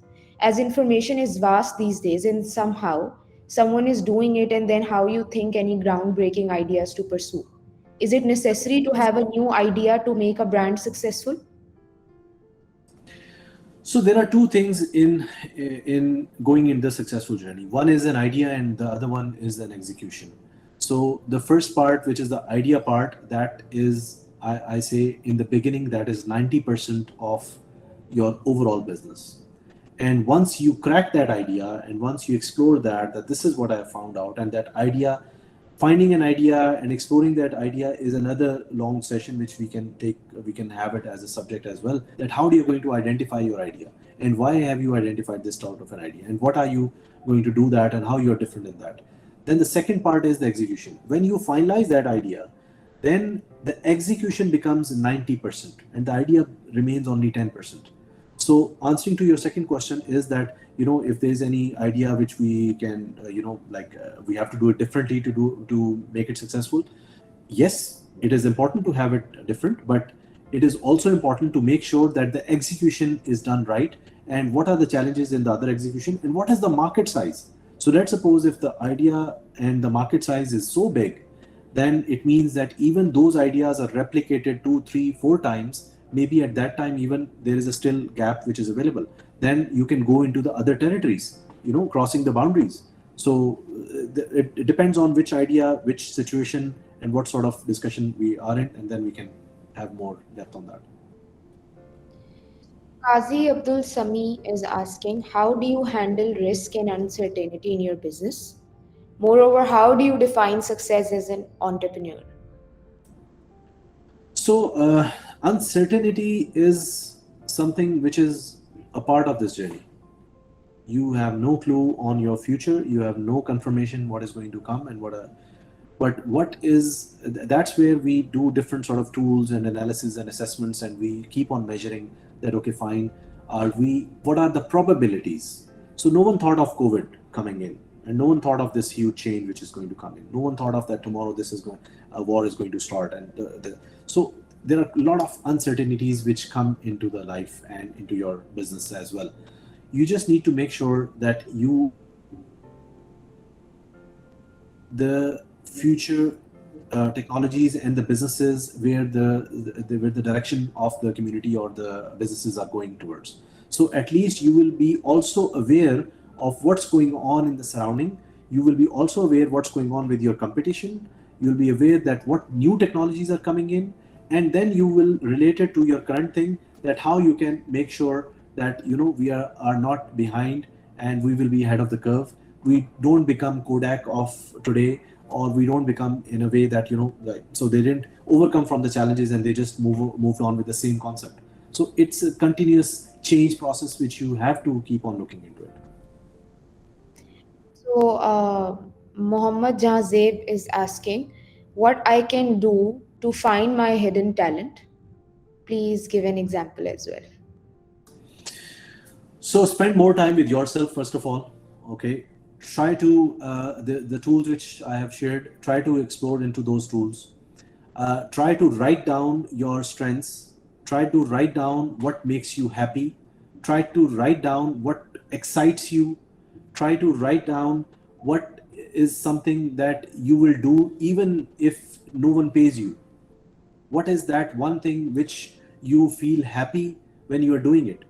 As information is vast these days, and somehow someone is doing it, and then how you think any groundbreaking ideas to pursue? Is it necessary to have a new idea to make a brand successful? So there are two things in going in the successful journey. One is an idea, and the other one is an execution. So the first part, which is the idea part, that is, I say in the beginning, that is 90% of your overall business. And once you crack that idea, and once you explore that this is what I have found out, and that idea, finding an idea and exploring that idea is another long session which we can have it as a subject as well. That how are you going to identify your idea, and why have you identified this sort of an idea, and what are you going to do that, and how you're different in that. Then the second part is the execution. When you finalize that idea, then the execution becomes 90% and the idea remains only 10%. So answering to your second question is that, if there's any idea which we can, we have to do it differently to make it successful. Yes, it is important to have it different, but it is also important to make sure that the execution is done right, and what are the challenges in the other execution, and what is the market size. So let's suppose if the idea and the market size is so big, then it means that even those ideas are replicated two, three, four times. Maybe at that time, even there is a still gap which is available. Then you can go into the other territories, crossing the boundaries. So it depends on which idea, which situation, and what sort of discussion we are in, and then we can have more depth on that. Qazi Abdul Sami is asking, how do you handle risk and uncertainty in your business? Moreover, how do you define success as an entrepreneur? So, uncertainty is something which is a part of this journey. You have no clue on your future. You have no confirmation what is going to come and but what is that's where we do different sort of tools and analysis and assessments, and we keep on measuring that. Okay, fine. What are the probabilities? So no one thought of COVID coming in, and no one thought of this huge change which is going to come in. No one thought of that tomorrow a war is going to start, and so there are a lot of uncertainties which come into the life and into your business as well. You just need to make sure that you the future technologies and the businesses where the direction of the community or the businesses are going towards. So at least you will be also aware of what's going on in the surrounding. You will be also aware what's going on with your competition. You'll be aware that what new technologies are coming in, and then you will relate it to your current thing, that how you can make sure that we are not behind, and we will be ahead of the curve. We don't become Kodak of today, or we don't become in a way that so they didn't overcome from the challenges and they just moved on with the same concept. So it's a continuous change process which you have to keep on looking into it. So, Mohammad Jahzeb is asking what I can do to find my hidden talent. Please give an example as well. So spend more time with yourself first of all. Okay, try to the tools which I have shared. Try to explore into those tools. Try to write down your strengths. Try to write down what makes you happy. Try to write down what excites you. Try to write down what is something that you will do even if no one pays you. What is that one thing which you feel happy when you are doing it?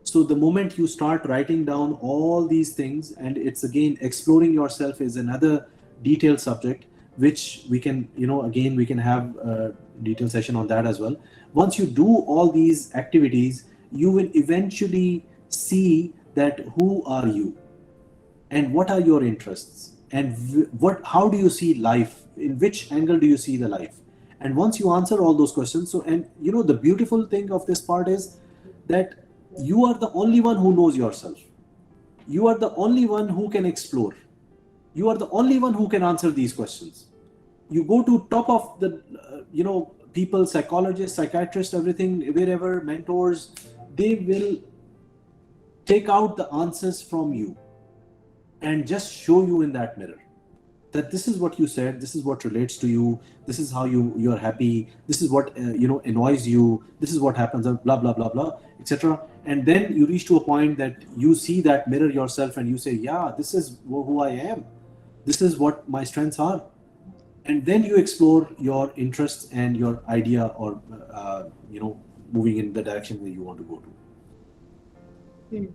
So the moment you start writing down all these things, and it's again exploring yourself is another detailed subject which we can again we can have a detailed session on that as well. Once you do all these activities, you will eventually see that who are you and what are your interests, and what how do you see life, in which angle do you see the life. And once you answer all those questions, so and the beautiful thing of this part is that you are the only one who knows yourself. You are the only one who can explore. You are the only one who can answer these questions. You go to top of the people, psychologists, psychiatrists, everything, wherever, mentors, they will take out the answers from you and just show you in that mirror that this is what you said, this is what relates to you, this is how you're happy, this is what annoys you, this is what happens, blah blah blah blah, etc. And then you reach to a point that you see that mirror yourself and you say, yeah, this is who I am, this is what my strengths are. And then you explore your interests and your idea, or moving in the direction where you want to go to. Hmm.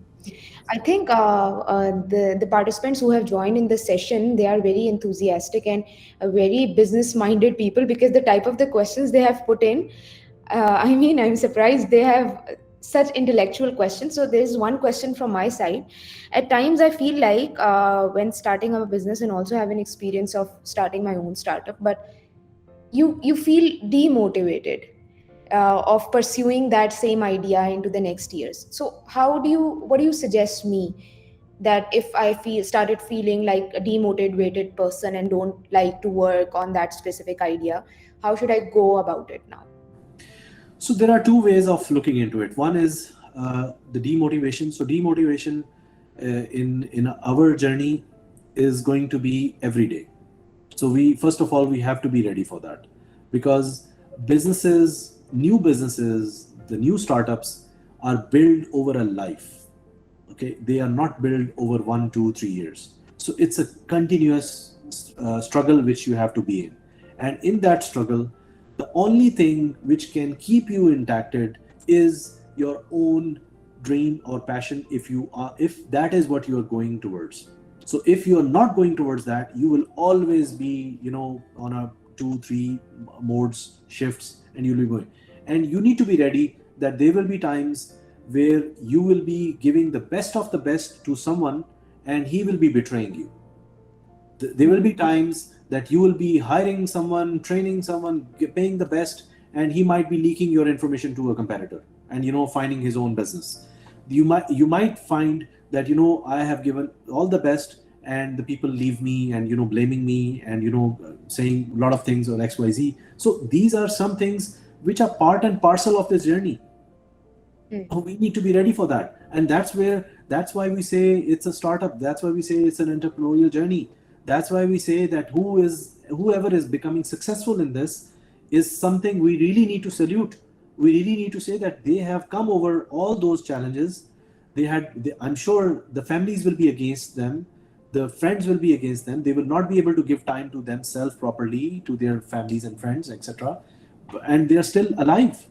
I think the participants who have joined in this session, they are very enthusiastic and very business minded people, because the type of the questions they have put in, I mean, I'm surprised they have such intellectual questions. So there's one question from my side. At times I feel like when starting a business and also have an experience of starting my own startup, but you feel demotivated of pursuing that same idea into the next years. So what do you suggest me, that if I started feeling like a demotivated person and don't like to work on that specific idea, How should I go about it now? So there are two ways of looking into it. One is the demotivation. So demotivation in our journey is going to be every day. So we first of all we have to be ready for that, because businesses, new businesses, the new startups are built over a life. Okay, they are not built over 1, 2, 3 years. So it's a continuous struggle which you have to be in, and in that struggle, the only thing which can keep you intact is your own dream or passion, if that is what you are going towards. So if you are not going towards that, you will always be, on a 2, 3 modes shifts, and you'll be going. And you need to be ready that there will be times where you will be giving the best of the best to someone, and he will be betraying you. There will be times that you will be hiring someone, training someone, paying the best, and he might be leaking your information to a competitor, and finding his own business. You might find that I have given all the best, and the people leave me, and blaming me, and saying a lot of things or XYZ. So these are some things which are part and parcel of this journey. We need to be ready for that, and that's why we say it's a startup. That's why we say it's an entrepreneurial journey. That's why we say that whoever is becoming successful in this is something we really need to salute. We really need to say that they have come over all those challenges. I'm sure the families will be against them, the friends will be against them, they will not be able to give time to themselves properly, to their families and friends, etc. And they are still alive,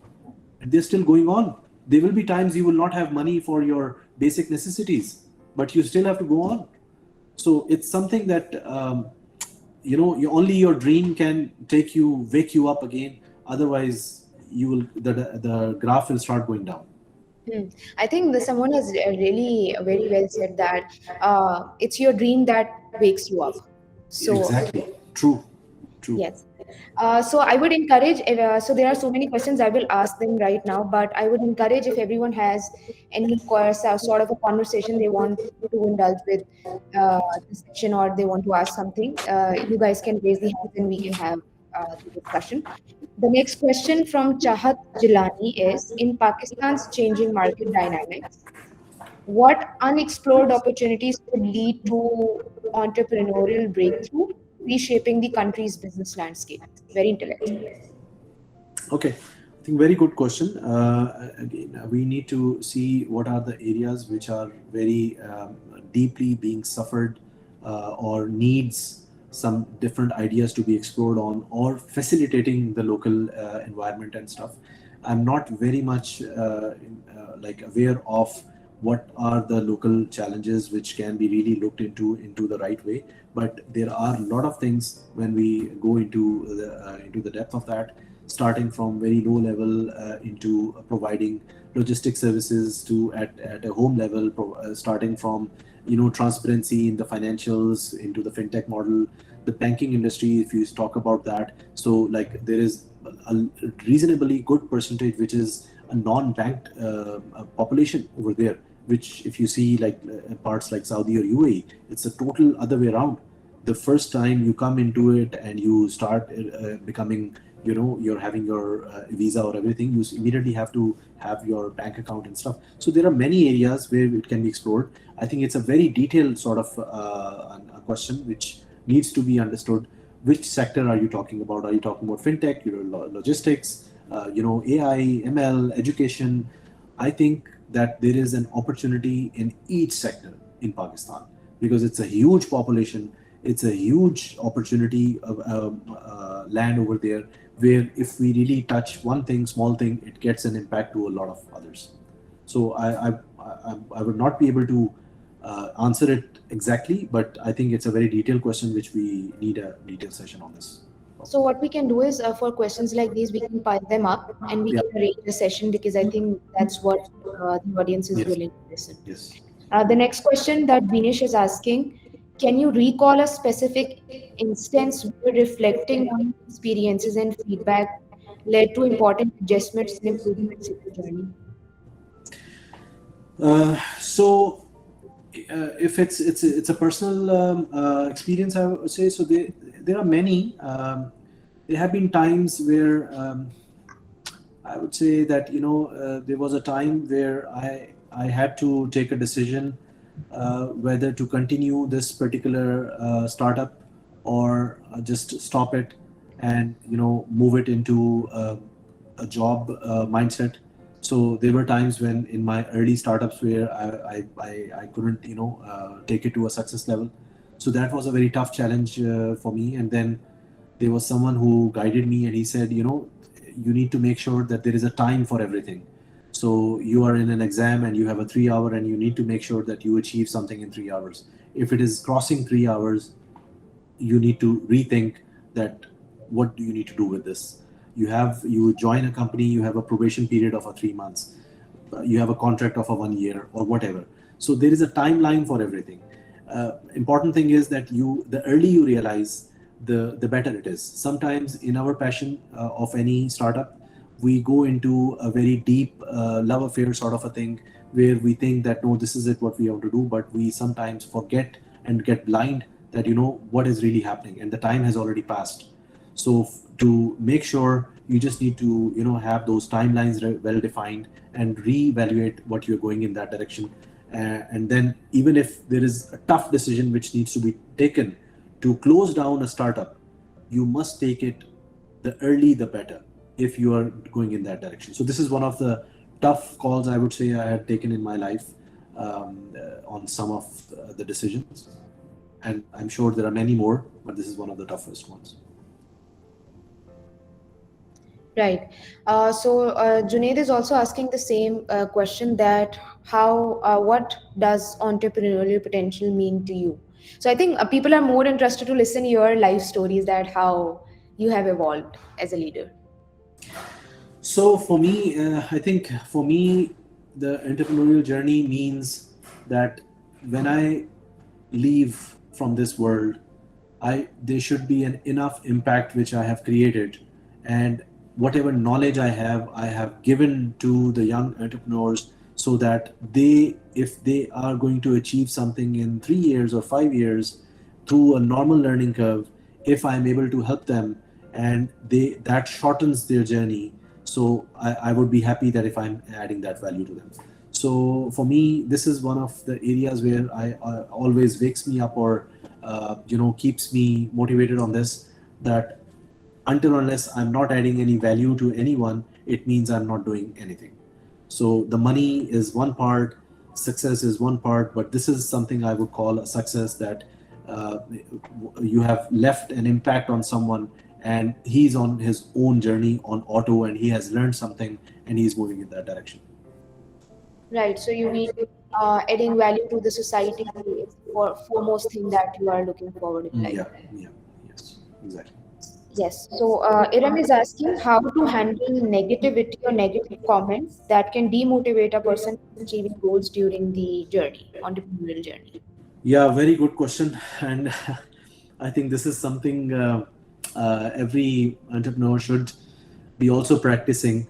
and they're still going on. There will be times you will not have money for your basic necessities, but you still have to go on. So it's something that only your dream can wake you up again. Otherwise, the graph will start going down. I think someone has really very well said that it's your dream that wakes you up. So Exactly. True. True. yes. So I would encourage, so there are so many questions I will ask them right now, but I would encourage if everyone has any course, sort of a conversation they want to indulge with the session, or they want to ask something, you guys can raise the hands and we can have the discussion. The next question from Chahat Jilani is, in Pakistan's changing market dynamics, what unexplored opportunities could lead to entrepreneurial breakthrough, reshaping the country's business landscape? Very intellectual. Okay, I think very good question. Again, we need to see what are the areas which are very deeply being suffered, or needs some different ideas to be explored on, or facilitating the local environment and stuff. I'm not very much aware of what are the local challenges which can be really looked into the right way. But there are a lot of things when we go into the depth of that, starting from very low level into providing logistic services to at a home level, starting from transparency in the financials into the fintech model, the banking industry, if you talk about that. So like there is a reasonably good percentage which is a non-banked population over there, which if you see like parts like Saudi or UAE, it's a total other way around. The first time you come into it and you start becoming, you're having your visa or everything, you immediately have to have your bank account and stuff. So there are many areas where it can be explored. I think it's a very detailed sort of a question which needs to be understood. Which sector are you talking about? Are you talking about fintech, logistics, AI, ML, education? I think that there is an opportunity in each sector in Pakistan, because it's a huge population, it's a huge opportunity of land over there, where if we really touch one thing, small thing, it gets an impact to a lot of others. So I would not be able to answer it exactly, but I think it's a very detailed question which we need a detailed session on this. So what we can do is, for questions like these, we can pile them up and we Yeah. can arrange a session, because I think that's what the audience is Yes. willing to listen. Yes. The next question that Vinesh is asking, can you recall a specific instance where reflecting on experiences and feedback led to important adjustments and improvements in your journey? So if it's a personal experience, I would say. So there are many. there have been times where I would say that there was a time where I had to take a decision whether to continue this particular startup or just stop it and move it into a job mindset. So there were times when in my early startups where I couldn't take it to a success level. So that was a very tough challenge for me. And then there was someone who guided me, and he said, you need to make sure that there is a time for everything. So you are in an exam and you have a 3 hour, and you need to make sure that you achieve something in 3 hours. If it is crossing 3 hours, you need to rethink that what do you need to do with this. You join a company, you have a probation period of a 3 months, you have a contract of a 1 year or whatever. So there is a timeline for everything. Important thing is that the early you realize, the better it is. Sometimes in our passion of any startup, we go into a very deep love affair sort of a thing, where we think that no, this is it what we have to do, but we sometimes forget and get blind that what is really happening, and the time has already passed. So to make sure, you just need to have those timelines well defined and reevaluate what you're going in that direction. And then even if there is a tough decision which needs to be taken to close down a startup, you must take it, the early the better, if you are going in that direction. So this is one of the tough calls I would say I had taken in my life on some of the decisions. And I'm sure there are many more, but this is one of the toughest ones. Right. Junaid is also asking the same question, that what does entrepreneurial potential mean to you? So I think people are more interested to listen your life stories, that how you have evolved as a leader. So for me, I think for me, the entrepreneurial journey means that when I leave from this world, there should be an enough impact which I have created, and whatever knowledge I have given to the young entrepreneurs, so that if they are going to achieve something in 3 years or 5 years through a normal learning curve, if I'm able to help them and that shortens their journey, so I would be happy that if I'm adding that value to them. So for me, this is one of the areas where I always wakes me up, or keeps me motivated on this, that until unless I'm not adding any value to anyone, it means I'm not doing anything. So the money is one part, success is one part, but this is something I would call a success, that uh, you have left an impact on someone, and he's on his own journey on auto, and he has learned something, and he's moving in that direction. Right. So you mean adding value to the society is the foremost thing that you are looking forward in life. Yeah, yeah, yes, exactly. Yes. So Iram is asking how to handle negativity or negative comments that can demotivate a person from achieving goals during the journey, entrepreneurial journey. Yeah, very good question. And I think this is something every entrepreneur should be also practicing.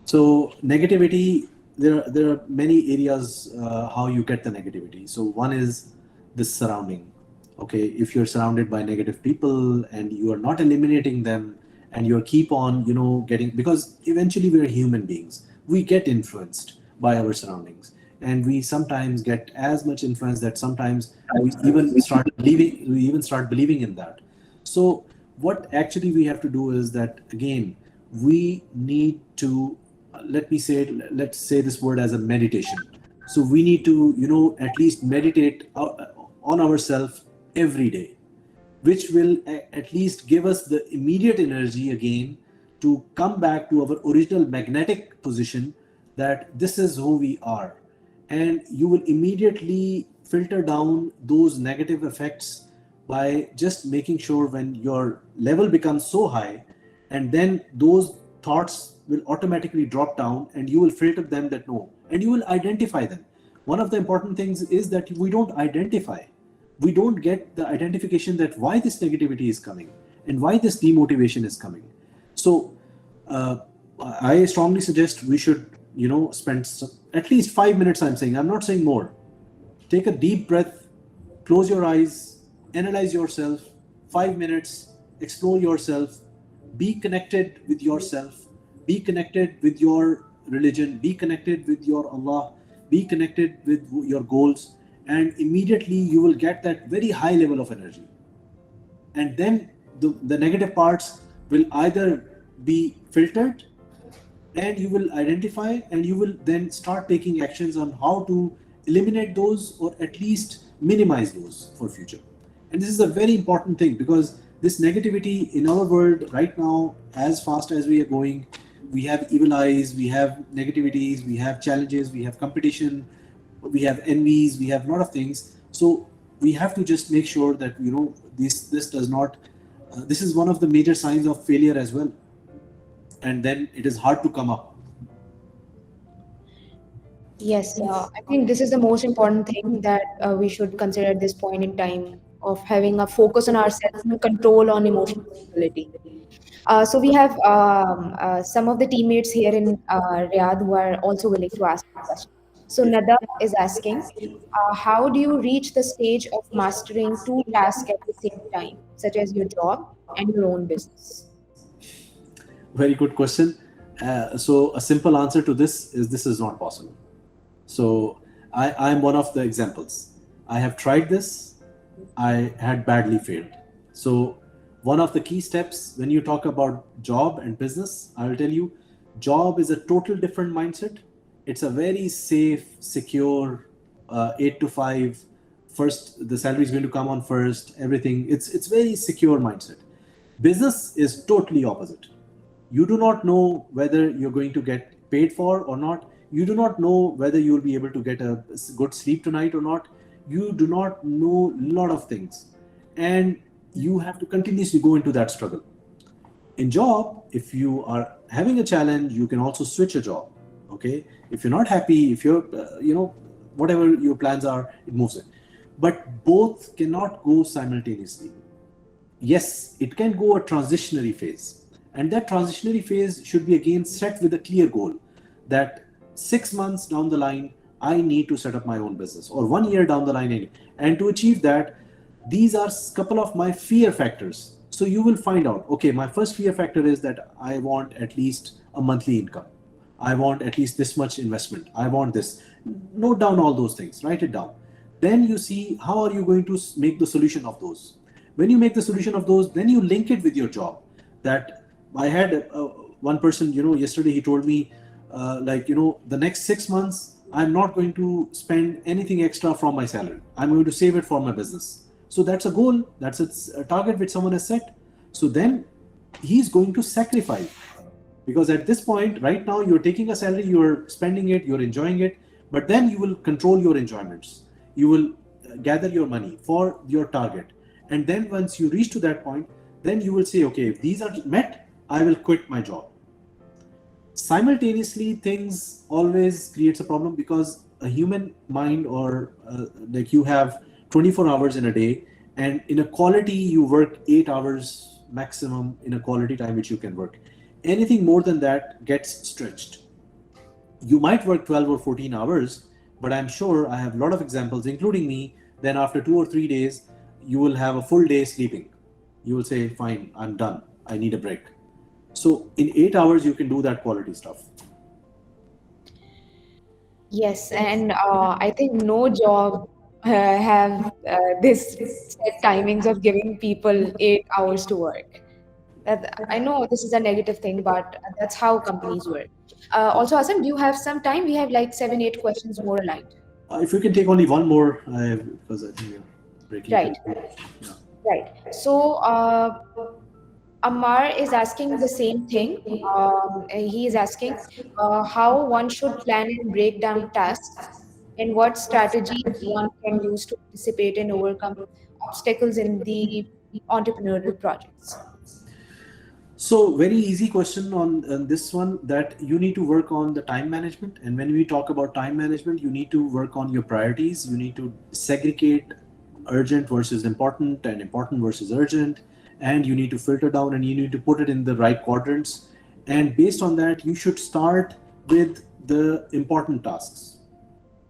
So negativity, there are many areas how you get the negativity. So one is the surrounding. Okay, if you're surrounded by negative people and you are not eliminating them, and you keep on getting, because eventually we're human beings, we get influenced by our surroundings, and we sometimes get as much influence that sometimes we even start believing in that. So what actually we have to do is that, again, we need to, let's say this word as a meditation. So we need to at least meditate on ourselves every day, which will at least give us the immediate energy again to come back to our original magnetic position, that this is who we are. And you will immediately filter down those negative effects by just making sure, when your level becomes so high, and then those thoughts will automatically drop down, and you will filter them, that no, and you will identify them. One of the important things is that we don't get the identification that why this negativity is coming and why this demotivation is coming. So I strongly suggest we should spend at least 5 minutes. I'm not saying more. Take a deep breath, close your eyes, analyze yourself, 5 minutes, explore yourself, Be connected with yourself, be connected with your religion, be connected with your Allah, be connected with your goals, and immediately you will get that very high level of energy. And then the negative parts will either be filtered, and you will identify, and you will then start taking actions on how to eliminate those or at least minimize those for future. And this is a very important thing, because this negativity in our world right now, as fast as we are going, we have evil eyes, we have negativities, we have challenges, we have competition, we have envies, we have a lot of things. So we have to just make sure that this does not this is one of the major signs of failure as well, and then it is hard to come up. Yes, I think this is the most important thing that we should consider at this point in time of having a focus on ourselves and control on emotional stability. So we have some of the teammates here in Riyadh who are also willing to ask a question. So Nada is asking, how do you reach the stage of mastering two tasks at the same time, such as your job and your own business? Very good question. So a simple answer to this is not possible. So I'm one of the examples. I have tried this. I had badly failed. So one of the key steps when you talk about job and business, I will tell you, job is a total different mindset. It's a very safe, secure, 8 to 5. First, the salary is going to come on first. Everything. It's very secure mindset. Business is totally opposite. You do not know whether you're going to get paid for or not. You do not know whether you'll be able to get a good sleep tonight or not. You do not know a lot of things, and you have to continuously go into that struggle. In job, if you are having a challenge, you can also switch a job. Okay, if you're not happy, if you're whatever your plans are, it moves it. But both cannot go simultaneously. Yes, it can go a transitionary phase. And that transitionary phase should be again set with a clear goal that 6 months down the line, I need to set up my own business, or 1 year down the line. And to achieve that, these are a couple of my fear factors. So you will find out, okay, my first fear factor is that I want at least a monthly income. I want at least this much investment. I want this. Note down all those things, write it down. Then you see how are you going to make the solution of those. When you make the solution of those, then you link it with your job. That I had one person, yesterday he told me, the next 6 months, I'm not going to spend anything extra from my salary. I'm going to save it for my business. So that's a goal. That's a target which someone has set. So then he's going to sacrifice, because at this point, right now, you're taking a salary, you're spending it, you're enjoying it, but then you will control your enjoyments. You will gather your money for your target. And then once you reach to that point, then you will say, okay, if these are met, I will quit my job. Simultaneously, things always creates a problem, because a human mind, or you have 24 hours in a day, and in a quality you work 8 hours maximum in a quality time which you can work. Anything more than that gets stretched. You might work 12 or 14 hours, but I'm sure I have a lot of examples, including me, then after 2 or 3 days, you will have a full day sleeping. You will say, fine, I'm done. I need a break. So in 8 hours, you can do that quality stuff. Yes, and I think no job have this set timings of giving people 8 hours to work. That I know this is a negative thing, but that's how companies work. Also, Asim, do you have some time? We have like 7, 8 questions more aligned. If you can take only one more, because I think we're breaking Right, through. Yeah. right. So, Ammar is asking the same thing. He is asking how one should plan and break down tasks and what strategies one can use to anticipate and overcome obstacles in the entrepreneurial projects. So very easy question on this one, that you need to work on the time management. And when we talk about time management, you need to work on your priorities. You need to segregate urgent versus important, and important versus urgent. And you need to filter down, and you need to put it in the right quadrants. And based on that, you should start with the important tasks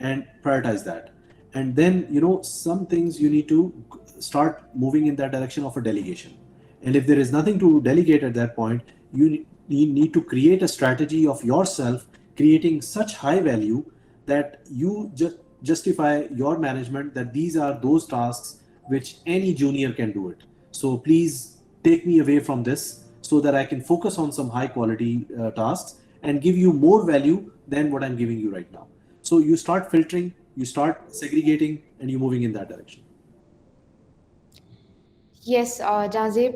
and prioritize that. And then, some things you need to start moving in that direction of a delegation. And if there is nothing to delegate at that point, you need to create a strategy of yourself creating such high value that you justify your management that these are those tasks which any junior can do it. So please take me away from this so that I can focus on some high quality tasks and give you more value than what I'm giving you right now. So you start filtering, you start segregating, and you're moving in that direction. Yes, Jazib,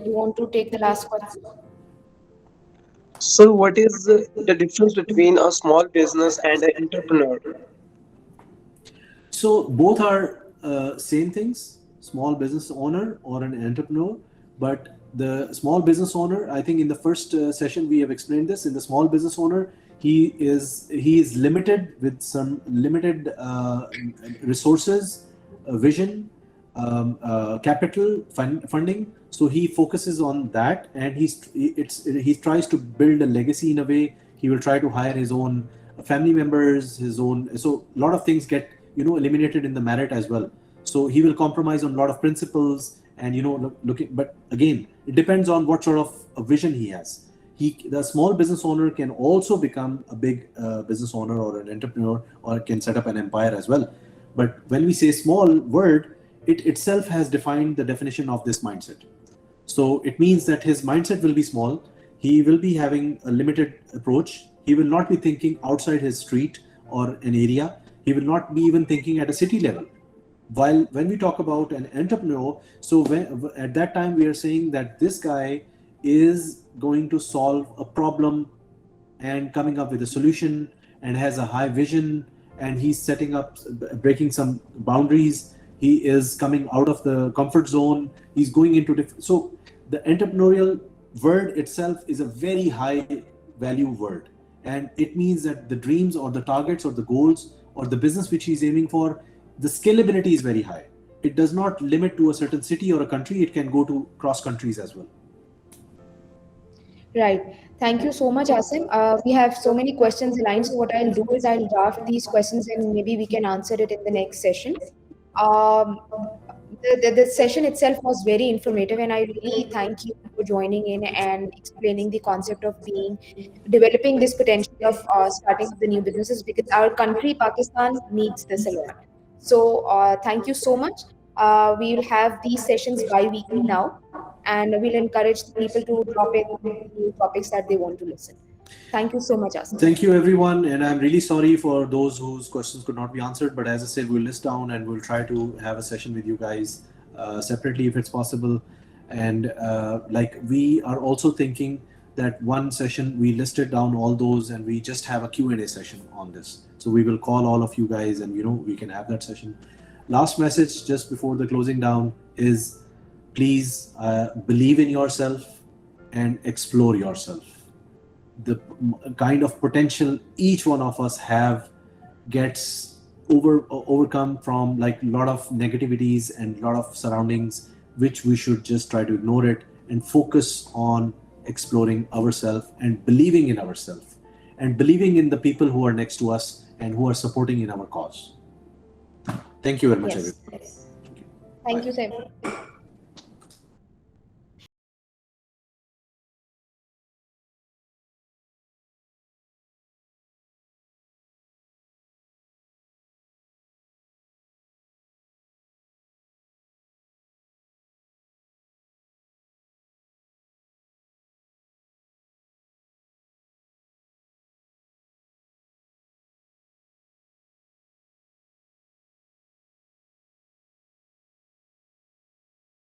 you want to take the last question? So, what is the difference between a small business and an entrepreneur? So both are same things, small business owner or an entrepreneur. But the small business owner, I think in the first session we have explained this. In the small business owner, he is limited with some limited resources, vision, capital, funding. So he focuses on that, and he tries to build a legacy in a way. He will try to hire his own family members, his own. So a lot of things get eliminated in the merit as well. So he will compromise on a lot of principles, and looking. But again, it depends on what sort of a vision he has. The small business owner can also become a big business owner or an entrepreneur, or can set up an empire as well. But when we say small word, it itself has defined the definition of this mindset. So it means that his mindset will be small. He will be having a limited approach. He will not be thinking outside his street or an area. He will not be even thinking at a city level. While when we talk about an entrepreneur, so at that time we are saying that this guy is going to solve a problem and coming up with a solution, and has a high vision, and he's setting up, breaking some boundaries. He is coming out of the comfort zone. He's going into so the entrepreneurial word itself is a very high value word, and it means that the dreams or the targets or the goals or the business which he's aiming for, the scalability is very high. It does not limit to a certain city or a country. It can go to cross countries as well. Right. Thank you so much, Asim. We have so many questions aligned. So what I'll do is I'll draft these questions and maybe we can answer it in the next session. Um, the session itself was very informative, and I really thank you for joining in and explaining the concept of developing this potential of starting up the new businesses, because our country, Pakistan, needs this a lot. So thank you so much. We will have these sessions bi-weekly now, and we'll encourage the people to drop in the topics that they want to listen. Thank you so much, Asim. Thank you, everyone, and I'm really sorry for those whose questions could not be answered. But as I said, we'll list down and we'll try to have a session with you guys separately if it's possible. And like we are also thinking that one session we listed down all those, and we just have a Q&A session on this. So we will call all of you guys, and we can have that session. Last message just before the closing down is, please believe in yourself and explore yourself. The kind of potential each one of us have gets overcome from like a lot of negativities and a lot of surroundings, which we should just try to ignore it and focus on exploring ourselves and believing in ourselves and believing in the people who are next to us and who are supporting in our cause. Thank you very much, Yes. everyone. Thank you, Sam.